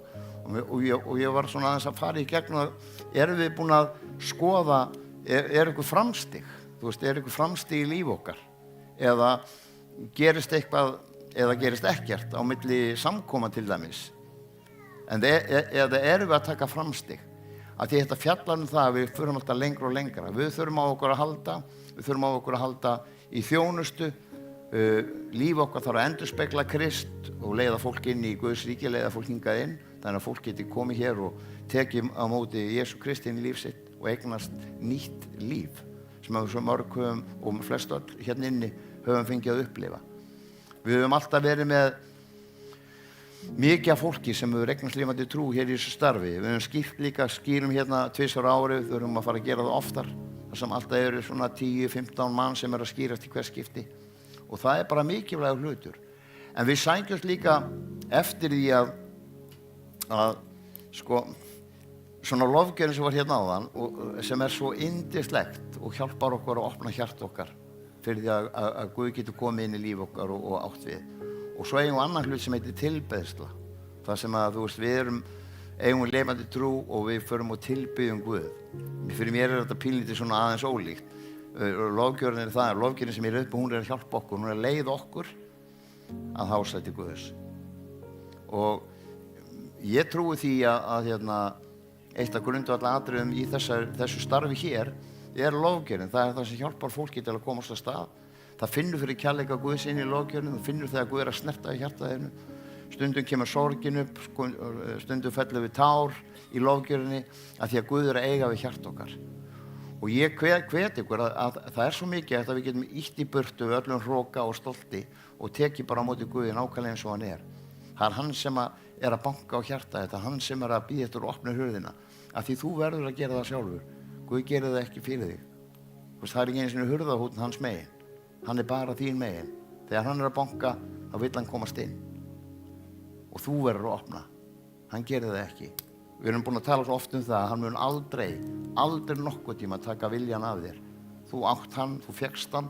og ég var svona aðeins að fara í gegnum að erum við búin að skoða ykkur framstig, þú veist, ykkur framstig í líf okkar eða gerist eitthvað eða gerist ekkert á milli samkoma til dæmis eða erum við að taka framstig að því þetta fjallar það að við förum alltaf lengra og lengra, við þurfum á okkur að halda í þjónustu, líf okkar þarf að endurspegla Krist og leiða fólk inn í Guðs ríki, leiða fólk hingað inn þannig að fólk geti komið hér og tekið á móti Jesú Kristi inn í líf sitt og eignast nýtt líf sem við svo mörg höfum og flest öll hérna inni höfum fengið að upplifa. Við höfum alltaf verið með mikið af fólki sem hefur eignast lifandi trú hér í þessu starfi. Við höfum skýrum hérna 2 ára ári, við höfum að fara að gera það oftar. Það sem alltaf eru svona 10-15 mann sem að skýrast í hvers skipti. Og það bara mikilvægur hlutur. En við sækjumst líka eftir því að sko, svona lofgjörn sem var hérna áðan og sem svo yndislegt og hjálpar okkur að opna hjart okkar fyrir því að Guð getur komið inn í líf okkar og átt við. Og svo eigum við annan hlut sem heitir tilbeðsla. Það sem að, þú veist, við eigum lifandi trú og við förum og tilbiðjum Guð. Fyrir mér þetta pínlítið svona aðeins ólíkt. Lofgjörðin það, lofgjörðin sem upp og hún að hjálpa okkur, hún að leiða okkur að hásæti Guðs. Og ég trúi því að eitt af grundvallaratriðum í þessu starfi hér lofgjörðin. Það það sem hjálpar fólki til að komast af stað. Það finnur fyrir kærleika Guðs inn í lofgjörðin, það finnur þegar Guð að snerta í hjartaðinu. Stundum kemur sorgin upp, stundum fellur við tár í lofgjörðinni að því að Guð að eiga við hjart okkar. Og ég hvet ykkur að það svo mikið að við getum ýtt í burtu við öllum hroka og stolti og tekið bara á móti Guði nákvæmlega eins og hann Það hann sem að banka á hjarta þetta, hann sem að bíða eftir og opna hurðina. Að því þú verður að gera það sjálfur. Guð gerir það ekki fyrir þig. Það ekki einu sinni hurðahútin hans megin. Hann bara þín megin. Þegar hann að banka, þá vill hann komast inn. Og þú verður að opna. Hann gerir það ekki. Við erum búin að tala svo oft það að hann mun aldrei nokkuð tíma að taka viljan af þér. Þú átt hann, þú fékkst hann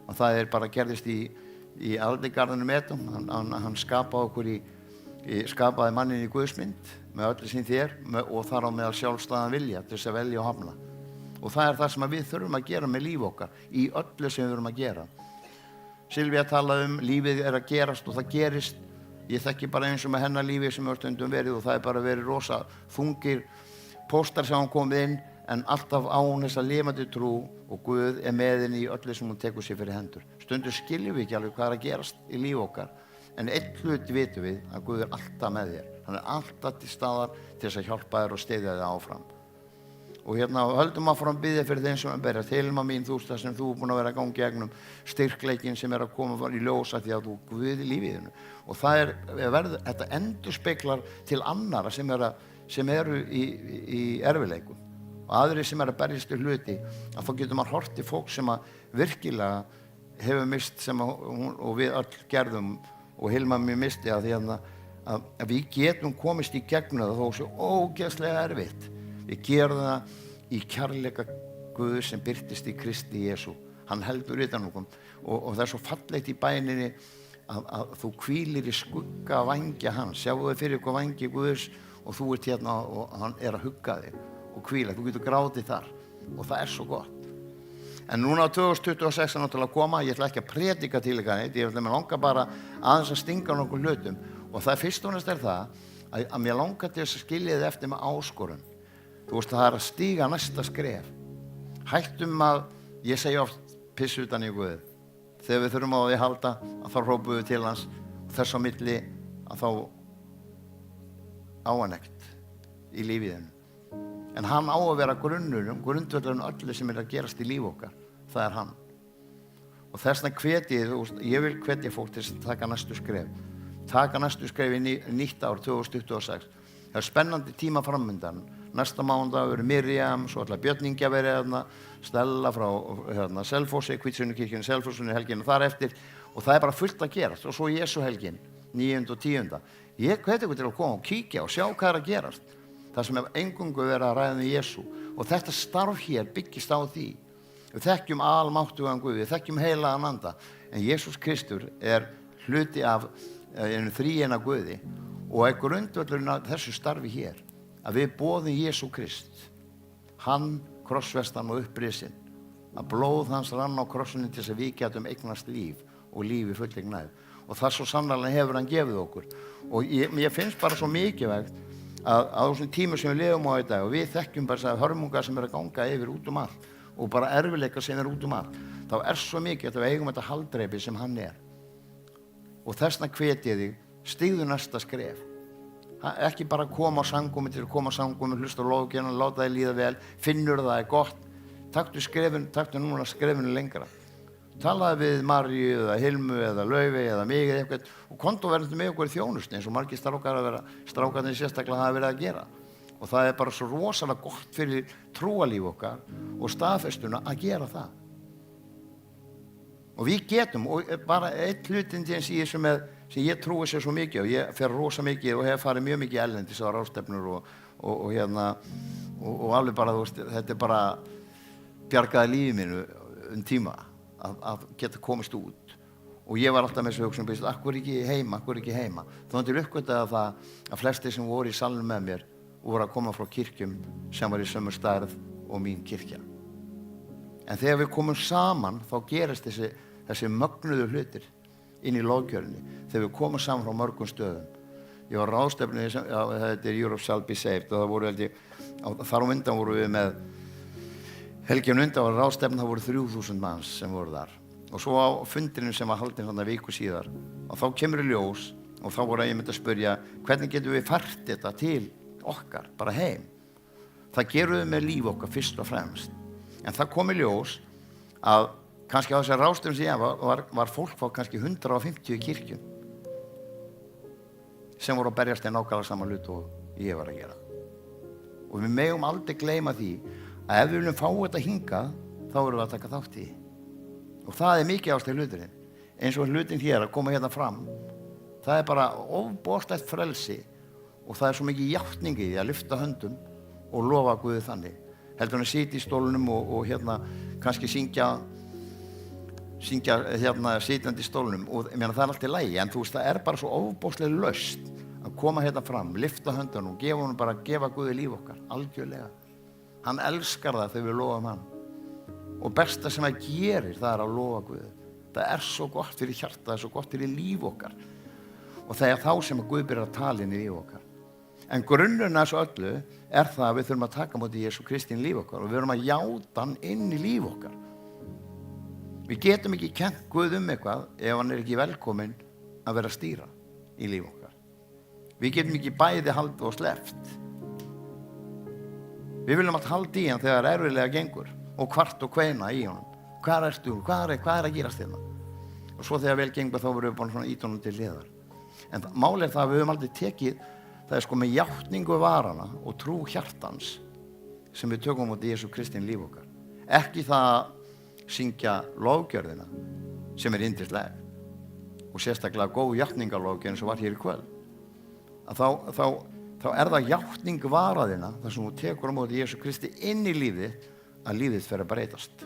og það bara gerðist í aldegarðinum etum. Hann skapaði skapaði mannin í Guðsmynd með öllu sín þér og þar á meðal sjálfstæðan vilja til þess að velja og hafna. Og það það sem við þurfum að gera með líf okkar í öllu sem við þurfum að gera. Silvía talaði lífið að gerast og það gerist. Ég þekki bara eins og með hennar lífi sem hefur stundum verið og það bara verið rosa þungir póstar sem hann komið inn en alltaf á hún þessa lifandi trú og Guð með henni í öllu sem hún tekur sér fyrir hendur. Stundum skiljum við ekki alveg hvað að gerast í líf okkar en einn hlut vitum við að Guð alltaf með þér. Hann alltaf til staðar til þess að hjálpa þér og styðja þig áfram. Og höldum áfram biðja fyrir þeim sem berjast. Hilma mín, þú veist það sem þú búin að vera að ganga gegnum styrkleikin sem að koma í ljósa því að þú Guð í lífiðinu. Og það þetta endurspeglar til annara sem eru í erfiðleikum. Og aðrir sem að berjast í hluti, að þá getur maður hort í fólk sem að virkilega hefur mist sem og við öll gerðum og Hilma mér misti að því að við getum komist í gegnum það þó svo ógeðslega erfitt. Við gerum það í kærleika Guð sem birtist í Kristi Jesú. Hann heldur utan okkur og það svo fallegt í bæninni að þú hvílir í skugga vængja hans. Sjáu þið fyrir ykkur vængi Guðs og þú hérna og hann að hugga þig og hvíla. Þú getur grátið þar og það svo gott. En núna á 2026 náttúrulega koma, ég ætla ekki að predika til ykkar neitt, ég ætla mér langar bara aðeins að stinga nokkur hlutum og það fyrst og næst það að mér langar til þess að skilja þið eftir með áskorun. Þú veist það að stíga næsta skref. Hættum að, ég segi oft piss utan í Guð. Þegar við þurfum á því að halda að þá hrópum við til hans og þess á milli að þá á hann ekkert í lífiðinu. En hann á að vera grunnurinn, grundvöllurinn öllu sem að gerast í líf okkar. Það hann. Og þessna ég vil hvetja fólk til að taka næstu skref. Taka næstu skref í nýtt ár 2026. Það spennandi tíma framundan. Næsta mánudag verður Miriam, svo ætla Björn Ingi að vera hérna, Stella frá Selfossi, Hvítsunnukirkjunni Selfossunni helginu þar eftir. Og það bara fullt að gerast. Og svo Jesú helgin, 9. og 10. Ég hveti ykkur til að koma og kíkja og sjá hvað að gerast. Það sem eingöngu verið að ræða með Jesú. Og þetta starf hér byggist á því. Við þekkjum almáttugan Guð, við þekkjum heilagan anda. En Jesús Kristur hluti af þríeina Guði. Og grundvöllurinn af þessu starfi hér. Að við boðum Jesú Krist. Hann krossfestan og upprisinn. Að blóð hans rann á krossinni til þess að við getum eignast líf og lífi fullignæð. Og það svo sannarlega hefur hann gefið okkur. Og ég finnst bara svo mikilvægt að á þessum tímum sem við lifum á í dag og við þekkjum bara þessar hörmungar sem að ganga yfir út allt og bara erfiðleikar sem út allt, þá svo mikið að við eigum þetta haldreipi sem hann Og þessna hvet ég þig, stígðu næsta skref. Ekki bara koma á samkomi til að koma á samkomi, hlusta á lóðgjörnum, láta þig líða vel, finnur það gott. Taktu núna skrefinu lengra. Talaði við Maríu eða Hilmu eða Laufi eða mig eða eitthvað og kontu verður með okkur í þjónustu eins og margir strákarnir sérstaklega hafa verið að gera. Og það bara svo rosalega gott fyrir trúalíf okkar og staðfestuna að gera það. Og við getum, og bara eitt hlutin til eins í þessu sem ég trúi sér svo mikið og ég fer rosa mikið og hef farið mjög mikið erlendis á ráðstefnur og alveg bara, þetta bara bjargaði lífið mínu tíma að geta komist út. Og ég var alltaf með þessu hugsun, akkur ekki heima. Þannig til uppgötaði það að flestir sem voru í salnum með mér voru að koma frá kirkjum sem var í sömu stærð og mín kirkja. En þegar við komum saman, þá gerist þessi mögnuðu hlutir inn í lóðgjörninni. Þegar við komum saman frá mörgum stöðum. Ég var ráðstefnu, þetta Europe Shall Be Saved, og það voru þar á undan voru við með helgin undan var ráðstefna, það voru 3000 manns sem voru þar. Og svo á fundinum sem var haldinn þarna viku síðar, og þá kemur í ljós, og þá voru ég myndi að spyrja, hvernig getum við fært þetta til okkar, bara heim? Það gerum við með líf okkar fyrst og fremst. En það kom í ljós að kannski á þessar ráðstefnu sem ég var fólk frá kannski 150 kirkjum sem voru að berjast í nákvæmlega sama hlut og ég var að gera. Og við megum aldrei gleyma því að ef við viljum fá þetta hingað, þá erum við að taka þátt í. Og það mikið ástæð hluturinn. Eins og hlutin hér að koma hérna fram, það bara ofboðslegt frelsi og það svo mikið játning í því að lyfta höndum og lofa Guði þannig. Heldur hann að sitja í stólnum og hérna kannski syngja hérna sitjandi í stólnum og ég meina það allt í lagi, en þú veist það bara svo ofboðslega laust að koma hérna fram, lyfta höndunum og gefa Guði líf okkar, algjörlega. Hann elskar það þegar við lofum hann. Og besta sem það gerir, það að lofa Guði. Það svo gott fyrir hjarta, það svo gott fyrir líf okkar. Og það þá sem að Guð byrjar að tala inn í líf okkar. En grunnurinn af þessu öllu það að við þurfum að taka móti Jesú Kristi inn í líf okkar og við þurfum að játa hann inn í líf okkar. Við getum ekki kennt Guð eitthvað ef hann ekki velkominn að vera að stýra í líf okkar. Við getum ekki bæði haldið og sleppt. Við viljum alltaf halda í hann þegar erfiðlega gengur og kvart og kveina í honum. Hvað ertu? Hvað að gerast hérna? Og svo þegar vel gengur þá verðum við bara svona ítónum til hliðar. En málið það að við höfum aldrei tekið, það sko með játningu varana og trú hjartans sem við tökum út í Jesú Kristi líf okkar. Ekki það að syngja lofgjörðina sem yndisleg og sérstaklega góð játningalofgjörðin sem var hér í kvöld. Þá það játning varaðina þar sem þú tekur á móti Jesú Kristi inn í lífið að lífið fer að breytast.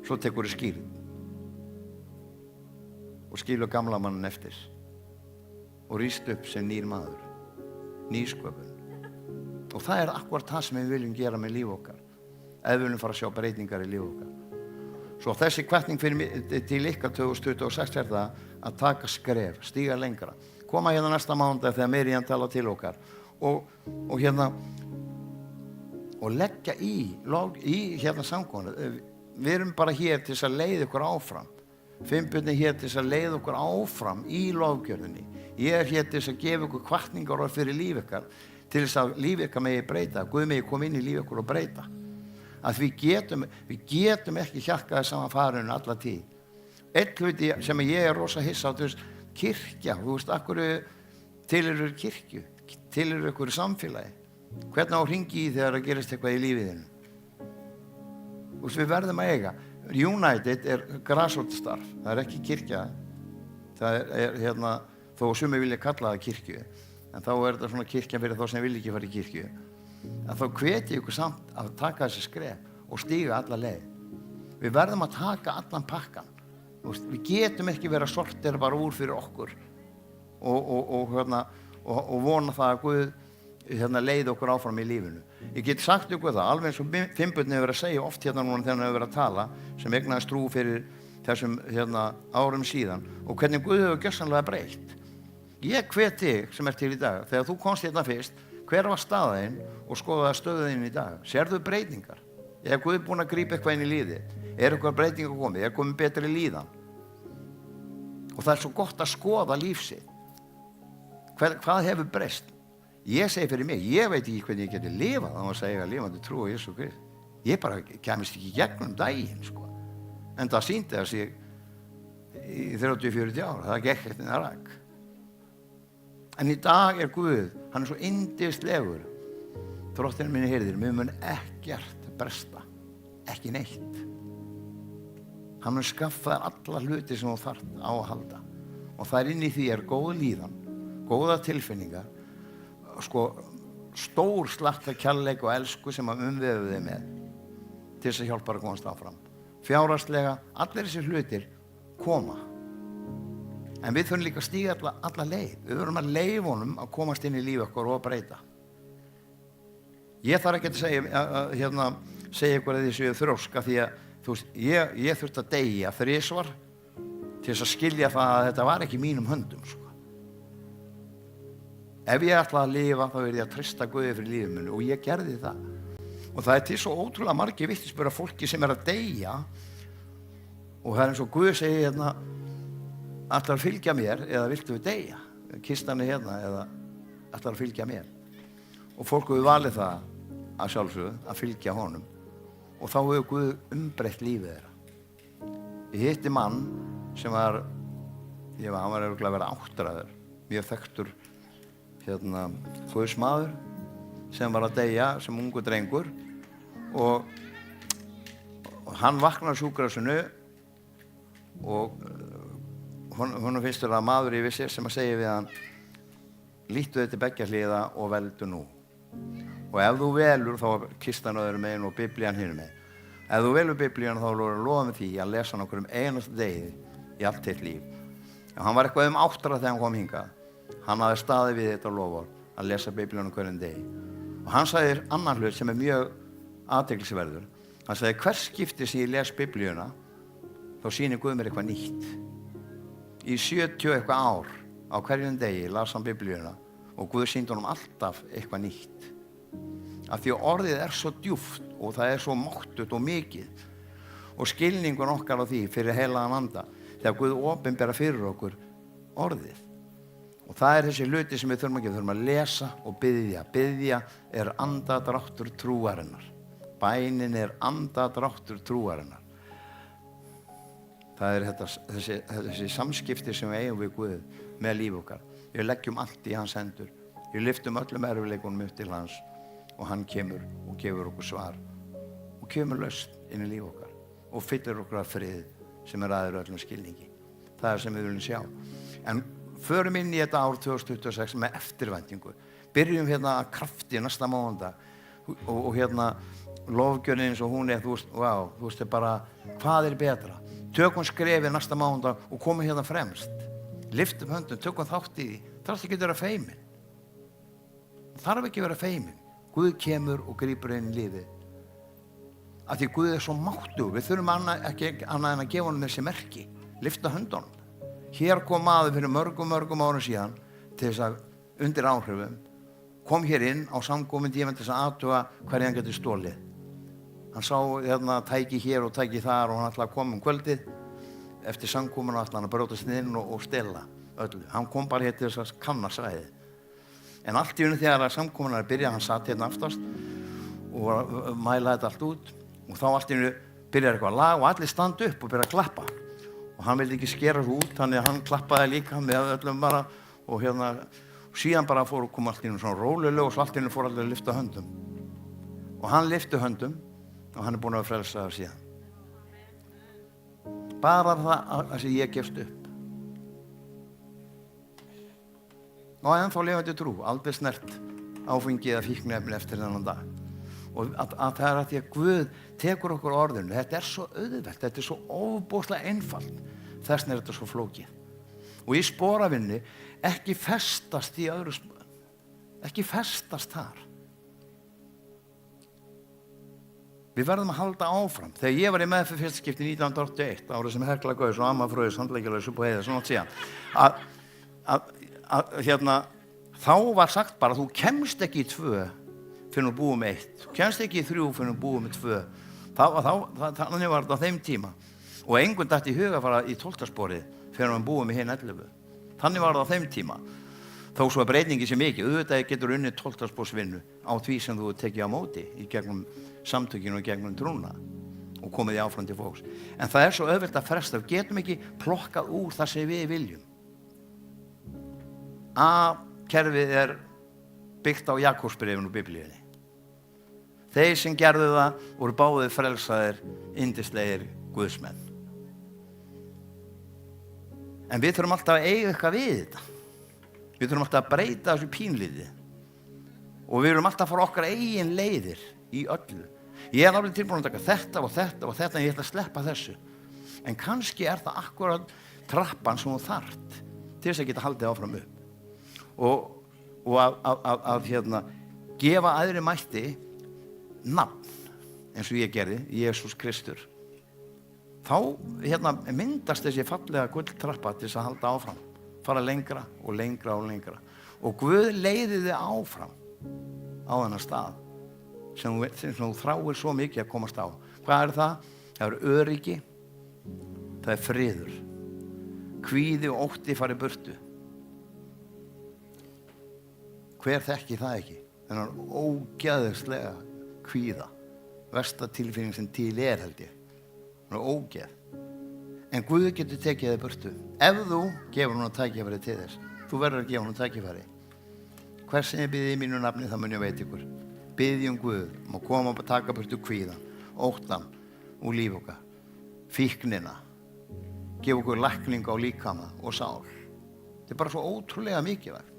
Svo tekur þú skýrð og skilur gamla mannin eftir og rýst upp sem nýr maður, nýsköpun. Og það akkúrat það sem við viljum gera með líf okkar ef við viljum fara að sjá breytingar í líf okkar. Svo þessi hvatning til ykkar 2026 það að taka skref, stíga lengra. Koma hérna næsta mánudag þegar Miriam tala til okkar og hérna og leggja í hérna samkomunni. Við erum bara hér til þess að leiða ykkur áfram. Fimbunni hér til þess að leiða okkur áfram í lofgjörðinni. Ég hér til þess að gefa ykkur hvatningar fyrir líf ykkar til þess að líf ykkar megi breyta. Guð megi koma inn í líf ykkur og breyta. að við getum ekki hjarkaði saman farinu alla tíð. Einn hluti sem ég rosa hissa á, kirkja, akkur tilheyrir kirkju, tilheyrir ykkur samfélagi. Hvernig á hringi í þegar það gerist eitthvað í lífiðinu? Við verðum að eiga. United grasrótarstarf, það ekki kirkja. Það þó sumir vilja kalla það kirkju, en þá þetta svona kirkja fyrir þá sem vilja ekki fara í kirkju. En þá hvet ég ykkur samt að taka þessi skref og stíga alla leið. Við verðum að taka allan pakkan. Við getum ekki verið að sortera bara úr fyrir okkur og vona það að Guð leið okkur áfram í lífinu. Ég get sagt ykkur það, alveg eins og Finnbjörn hefur verið að segja oft núna þegar hann hefur verið að tala, sem eignaðist trú fyrir þessum árum síðan, og hvernig Guð hefur gjörsamlega breytt. Ég hvet þig sem til í dag, þegar þú komst fyrst, hver var staðin og skoðaði stöðin í dag? Sérðu breytingar? Er Guð búinn að grípa eitthvað inn í lífið? Er eitthvað breytingar komið? Er komið betri líðan? Og það svo gott að skoða líf sitt. Hvað hefur breyst? Ég segi fyrir mig, ég veit ekki hvernig ég geti lifað án þess að eiga lifandi trú á Jesú Krist. Ég bara kemist ekki gegnum daginn, sko. En það sýndi þess í 30-40 ár, það gekk ekkert inn að rak. En í dag Guð, hann svo yndislegur. Drottinn minni heyrðir, mér mun ekkert bresta, ekki neitt. Hann mun skaffa þér alla hluti sem þú þarft á að halda. Og þar inn í því góð líðan, góða tilfinningar, stór slatta kærleik og elsku sem að umvefur þig með til þess að hjálpa að komast áfram. Fjárhagslega, allir þessi hlutir koma. En við þurfum líka að stíga alla leið. Við þurfum að leyfa honum að komast inn í líf okkar og að breyta. Ég þarf ekki að segja ykkur að þessu þrjóska því að ég þurfti að deyja 3 til þess að skilja það að þetta var ekki í mínum höndum, sko. Ef ég ætlaði að lifa þá ég að treysta Guði fyrir lífið mínu og ég gerði það. Og það til svo ótrúlega margir vitnisburðar fólki sem að deyja og það eins og Guð segir ætlar að fylgja mér eða viltu við deyja? Kistan eða ætlar að fylgja mér? Og fólk hefur valið það að sjálfsögðu að fylgja honum og þá hefur Guð umbreytt lífið þeirra. Ég hitti mann sem var, hann var örugglega að vera 8 mjög þekktur Guðsmaður sem var að deyja sem ungur drengur og hann vaknar á sjúkrahúsinu og honum finnst að maður yfir sér sem að segja við hann lítu þið til beggja hliða og veldu nú og ef þú velur þá er kistan öðrum megin og biblían hinum megin. Ef þú velur biblían þá er lofa með því að lesa hann okkur einasta degi í allt þitt líf. Hann var eitthvað 8 þegar hann kom hingað. Hann hafði staðið við þetta loforð að lesa biblíuna hverjum degi. Og hann sagði annan hlut sem mjög athyglisverður. Hann sagði hvers skipti sem ég les biblíuna þá sýnir Guð mér eitthvað nýtt. Í 70 eitthvað ár á hverjum degi las hann biblíuna og Guð sýndi honum alltaf eitthvað nýtt. Af því að orðið svo djúpt og það svo máttut og mikið og skilningun okkar á því fyrir heilagan anda þegar Guð opinbera fyrir okkur orðið. Og það þessi hluti sem við þurfum að gera, við þurfum að lesa og biðja. Biðja andadráttur trúarinnar. Bænin andadráttur trúarinnar. Það þessi samskipti sem við eigum við Guð með líf okkar. Við leggjum allt í hans hendur. Við lyftum öllum erfiðleikunum upp til hans og hann kemur og gefur okkur svar og kemur lausn inn í líf okkar og fyllir okkur af frið sem aðrir öllum skilningi. Það sem við viljum sjá. En förum inn í þetta ár 2026 með eftirvæntingu. Byrjum að krafti næsta mánudag og lofgjörnin eins og hún þú veist bara hvað betra. Tökum skrefið næsta mánudag og komum fremst. Lyftum höndum, tökum þátt í því. Þarf ekki að vera feimin. Þarf ekki að vera feimin. Guð kemur og grípur inn í lífið. Af því Guð svo máttugur. Við þurfum ekki annað en að gefa honum þessi merki. Lyfta höndunum. Hér kom maður fyrir mörgum árum síðan til þess að undir áhrifum kom hér inn á samkominn tíma til þess að athuga hverju hann getur stólið. Hann sá tæki hér og tæki þar og hann ætlaði að koma kvöldið eftir samkominn og ætlaði hann að brjótast inn og stela öllu. Hann kom bara hér til þess að kanna svæðið. En allt í einu þegar samkominn byrjaði, hann satt aftast og mælaði þetta allt út Og þá allt í einu byrjar eitthvað lag og allir standa upp og byrja að klappa. Og hann vildi ekki skera svo út, þannig að hann klappaði líka með öllum bara og síðan bara fór að koma allt í einu svona rólulega og svo allt í einu fór allir að lyfta höndum. Og hann lyfti höndum og hann búinn að frelsa það síðan. Bara það að ég gefst upp. Og ennþá lifandi trú, aldrei snert áfengi eða fíkniefni eftir þennan dag. Og að það að því að Guð tekur okkur orðinu. Þetta er svo auðvelt, þetta er svo ofboðslega einfalt. Þess vegna er þetta svo flókið. Og í sporavinni ekki festast í öðru, ekki festast þar. Við verðum að halda áfram. Þegar ég var í meðferð fyrsta skipti 1981, árið sem Hekla Gauðs og Amma Fröðs handleggjarlaus upp á heiða, svona síðan, þá var sagt bara, þú kemst ekki í 2 fyrir að búa með 1. Þú kemst ekki í 3 fyrir að búa með 2. Þannig var þetta á þeim tíma. Og engun datt í huga að fara í 12. sporið fyrir að búa með hinn 11. Þannig var þetta á þeim tíma. Þó svo að breytingi sé mikið. Auðvitað getur unnið 12. sporsvinnu á því sem þú tekið á móti í gegnum samtökinu og gegnum trúna og komið í áfram til fólks. En það er svo auðvelt að fresta. Við getum ekki plokkað úr það sem við viljum. A-kerfið er byggt á Jakobsbréfinu og Biblíunni. Þeir sem gerðu það voru báðir frelsaðir, yndislegir guðsmenn. En við þurfum alltaf að eiga eitthvað við þetta. Við þurfum alltaf að breyta þessu pínlíði. Og við erum alltaf að fara okkar eigin leiðir í öllu. Ég er alveg tilbúin að taka þetta og þetta og þetta en ég ætla að sleppa þessu. En kannski er það akkurat trappan sem þú þarft til þess að geta haldið áfram upp. Og að gefa aðri mætti nafn eins og ég gerði, Jesús Kristur. Þá myndast þessi fallega gulltrappa til þess að halda áfram. Fara lengra og lengra og lengra. Og Guð leiði þig áfram á þennan stað sem þú þráir svo mikið að komast á. Hvað er það? Það er öryggi, það er friður. Kvíði og ótti fari burtu. Hver þekki það ekki? Þennan ógeðslega kvíða. Versta tilfinning sem til held ég. Það er ógeð. En Guð getur tekið þig burtu. Ef þú gefur hún að tækifæri til þess. Þú verður að gefa hún að tækifæri. Hvers sem ég biði í mínu nafni, það mun ég veit ykkur. Biði Guð að koma og taka burtu kvíðan, óttan og líf okkar. Fíknina. Gefa okkur lækningu á líkama og sál. Þetta er bara svo ótrúlega mikilvægt.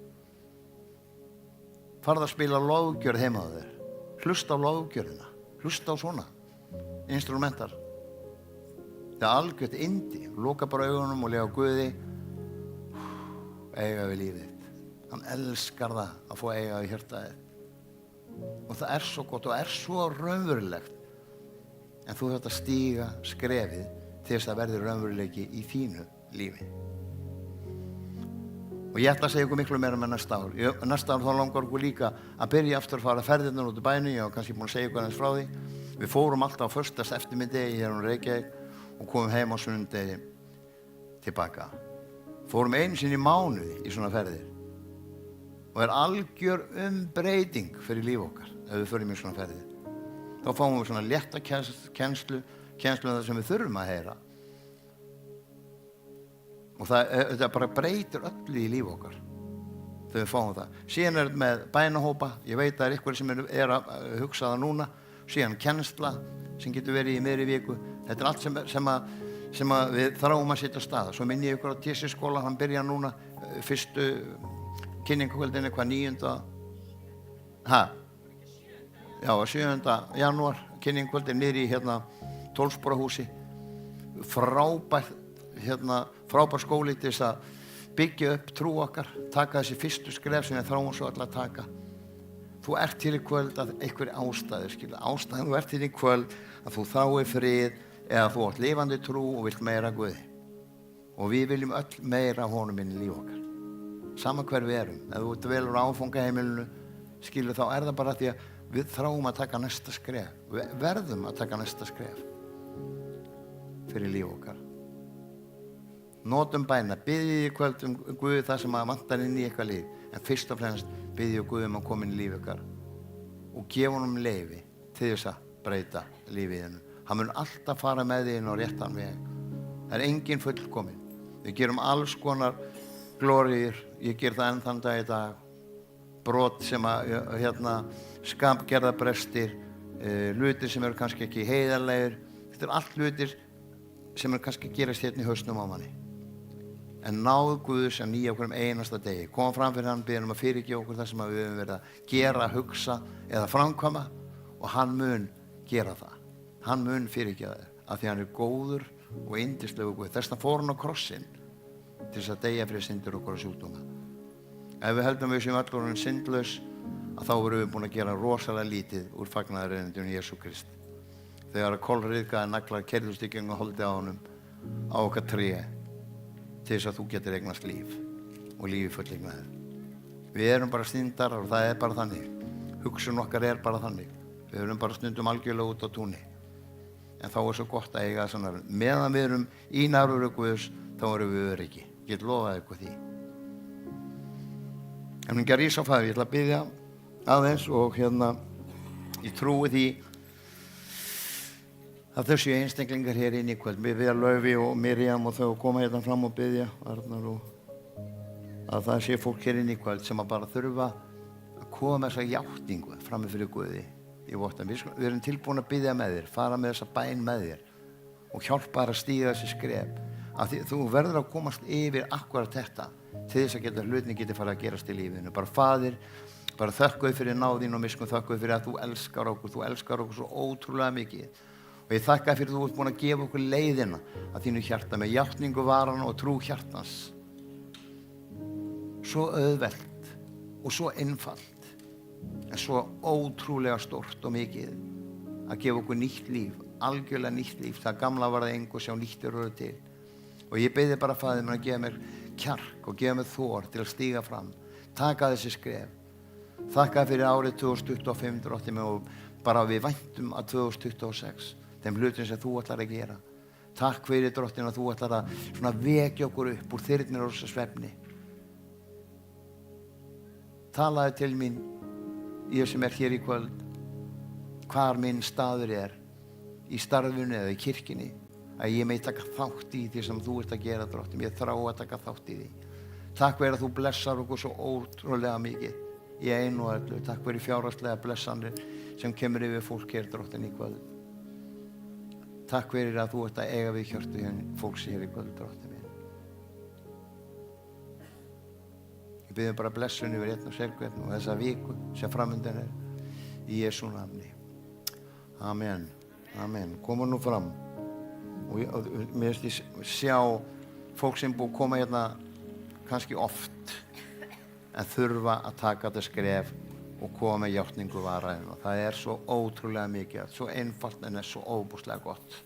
Farðu að spila lofgjörð heima á þér. Hlusta á lofgjörðina. Hlusta á svona instrumentar. Það er algjört yndi. Loka bara augunum og lega Guði eiga við lífið. Hann elskar það að fá eiga við hjartaðið. Og það er svo gott og er svo raunverulegt. En þú þarft að stíga skrefið til þess að verði raunveruleiki í þínu lífi. Og ég ætla að segja ykkur miklu meira með næsta ár. Næsta ár þá langar okkur líka að byrja aftur að fara ferðirnar út í bænu. Ég var kannski búin að segja ykkur aðeins frá því. Við fórum alltaf á föstudags eftirmiddegi hér á Reykjavík og komum heim á sunnudegi tilbaka. Fórum einu sinni í mánuði í svona ferðir. Og er algjör breyting fyrir líf okkar ef við förum í svona ferðir. Þá fáum við svona létta kennslu það sem við þurfum að heyra. Og það bara breytir öllu í líf okkar þegar við fáum það. Síðan er þetta með bænahópa. Ég veit að það er ykkur sem er að hugsa það núna. Síðan kennsla sem getur verið í miðri viku. Þetta er allt sem við þráum að setja á stað. Svo minni ég ykkur á TC-skóla, hann byrja núna fyrstu kynningakvöldinni hvað 9. Já, 7. janúar kynningakvöldin niður í 12 spora húsi. Frábær skóli til þess að byggja upp trú okkar, taka þessi fyrstu skref sem við þráum svo alla að taka. Þú ert til í kvöld að einhverja ástæður, ástæður, þú ert til í kvöld að þú þráir frið eða þú átt lifandi trú og vilt meira Guði. Og við viljum öll meira af honum inn í líf okkar. Sama hver við erum. Ef þú ert velur áfangaheimilinu, þá er það bara því að við þráum að taka næsta skref. Við verðum að taka næsta skref fyrir líf okkar. Notum bæna, biðjið í kvöld Guði það sem að vantar inn í eitthvað líf. En fyrst og fremst biðjið Guði að koma inn í líf okkar og gefa honum leyfi til þess að breyta lífiðinu. Hann mun alltaf fara með þig inn á réttan veg. Það engin fullkomin. Við gerum alls konar glóriur, ég ger það enn þann dag í dag. Brot sem að, skapgerðarbrestir, hlutir sem eru kannski ekki heiðarlegir. Þetta allt hlutir sem eru kannski að gerast hérna í hausnum á manni. En náð Guðs að nýja okkur einasta degi. Koma fram fyrir hann, biðja að fyrirgefa okkur það sem við höfum verið að gera, hugsa eða framkvæma og hann mun gera það. Hann mun fyrirgefa þér af því hann góður og yndislegu Guð. Þess vegna fór hann á krossinn til þess að deyja fyrir syndir okkur og sjúkdóma. Ef við heldum við sem öll orðin syndlaus að þá erum við búin að gera rosalega lítið úr fagnaðarerindinu Jesú Krist. Þegar að kolryðgaði naglar keyrðust í gegnum holdið á honum á okkar tré til þess að þú getur eignast líf og lífi fullingnaður. Við erum bara snindar og það bara þannig. Hugsun okkar bara þannig. Við erum bara stundum algjörlega út á túni. En þá svo gott að eiga svona. Meðan við erum í nærveru Guðs, þá erum við öryggi. Ég get lofað ykkur því. En hún gerði á fæði, ég ætla að biðja aðeins og ég trúi því að þessu einstaklingar hér inn í kvöld, við Laufi og Miriam og þau koma hérna fram og biðja, Arnar og að það sé fólk hér inn í kvöld sem að bara þurfa að koma með þessa játningu frammi fyrir Guði í votta. Við erum tilbúin að biðja með þér, fara með þessa bæn með þér og hjálpa þér að stíga þessi skref. Af því þú verður að komast yfir akkurat þetta til þess að hlutin geti fara að gerast í lífinu. Bara Faðir, bara þökkuð fyrir náðín og miskunn, þökkuð fyrir að þú elskar okkur svo ótrúlega mikið. Og ég þakka fyrir að þú ert búin að gefa okkur leiðina að þínu hjarta með játningu varana og trú hjartans. Svo auðvelt og svo einfalt, en svo ótrúlega stórt og mikið að gefa okkur nýtt líf, algjörlega nýtt líf. Það gamla var það engu, sjá nýtt orðið til. Og ég beiði bara Faðir minn að gefa mér kjark og gefa mér þor til að stíga fram, taka þessi skref. Þakka fyrir árið 2025 drottinn minn og bara við væntum að 2026. Þeim hlutin sem þú ætlar að gera. Takk fyrir drottinn að þú ætlar að vekja okkur upp úr þyrnir og svefni. Talaðu til mín, ég sem hér í kvöld, hvar minn staður í starfinu eða í kirkjunni, að ég megi taka þátt í því sem þú ert að gera drottinn. Ég þrá að taka þátt í því. Takk fyrir að þú blessar okkur svo ótrúlega mikið í einu og öllu. Takk fyrir fjárhagslega blessanir sem kemur yfir fólk hér drottinn í kvöld. Takk fyrir að þú ert að eiga við hjörtu fólks hér í kvöld, drottinn minn. Ég bið bara blessun yfir einn og sérkvern og þessa viku sem framundan í Jesú nafni. Amen. Amen. Koma nú fram. Og mér finnst ég sjá fólk sem búið að koma hérna kannski oft en þurfa að taka þetta skref og koma með játningu varaðin og það svo ótrúlega mikið, svo einfalt en svo óbúslega gott.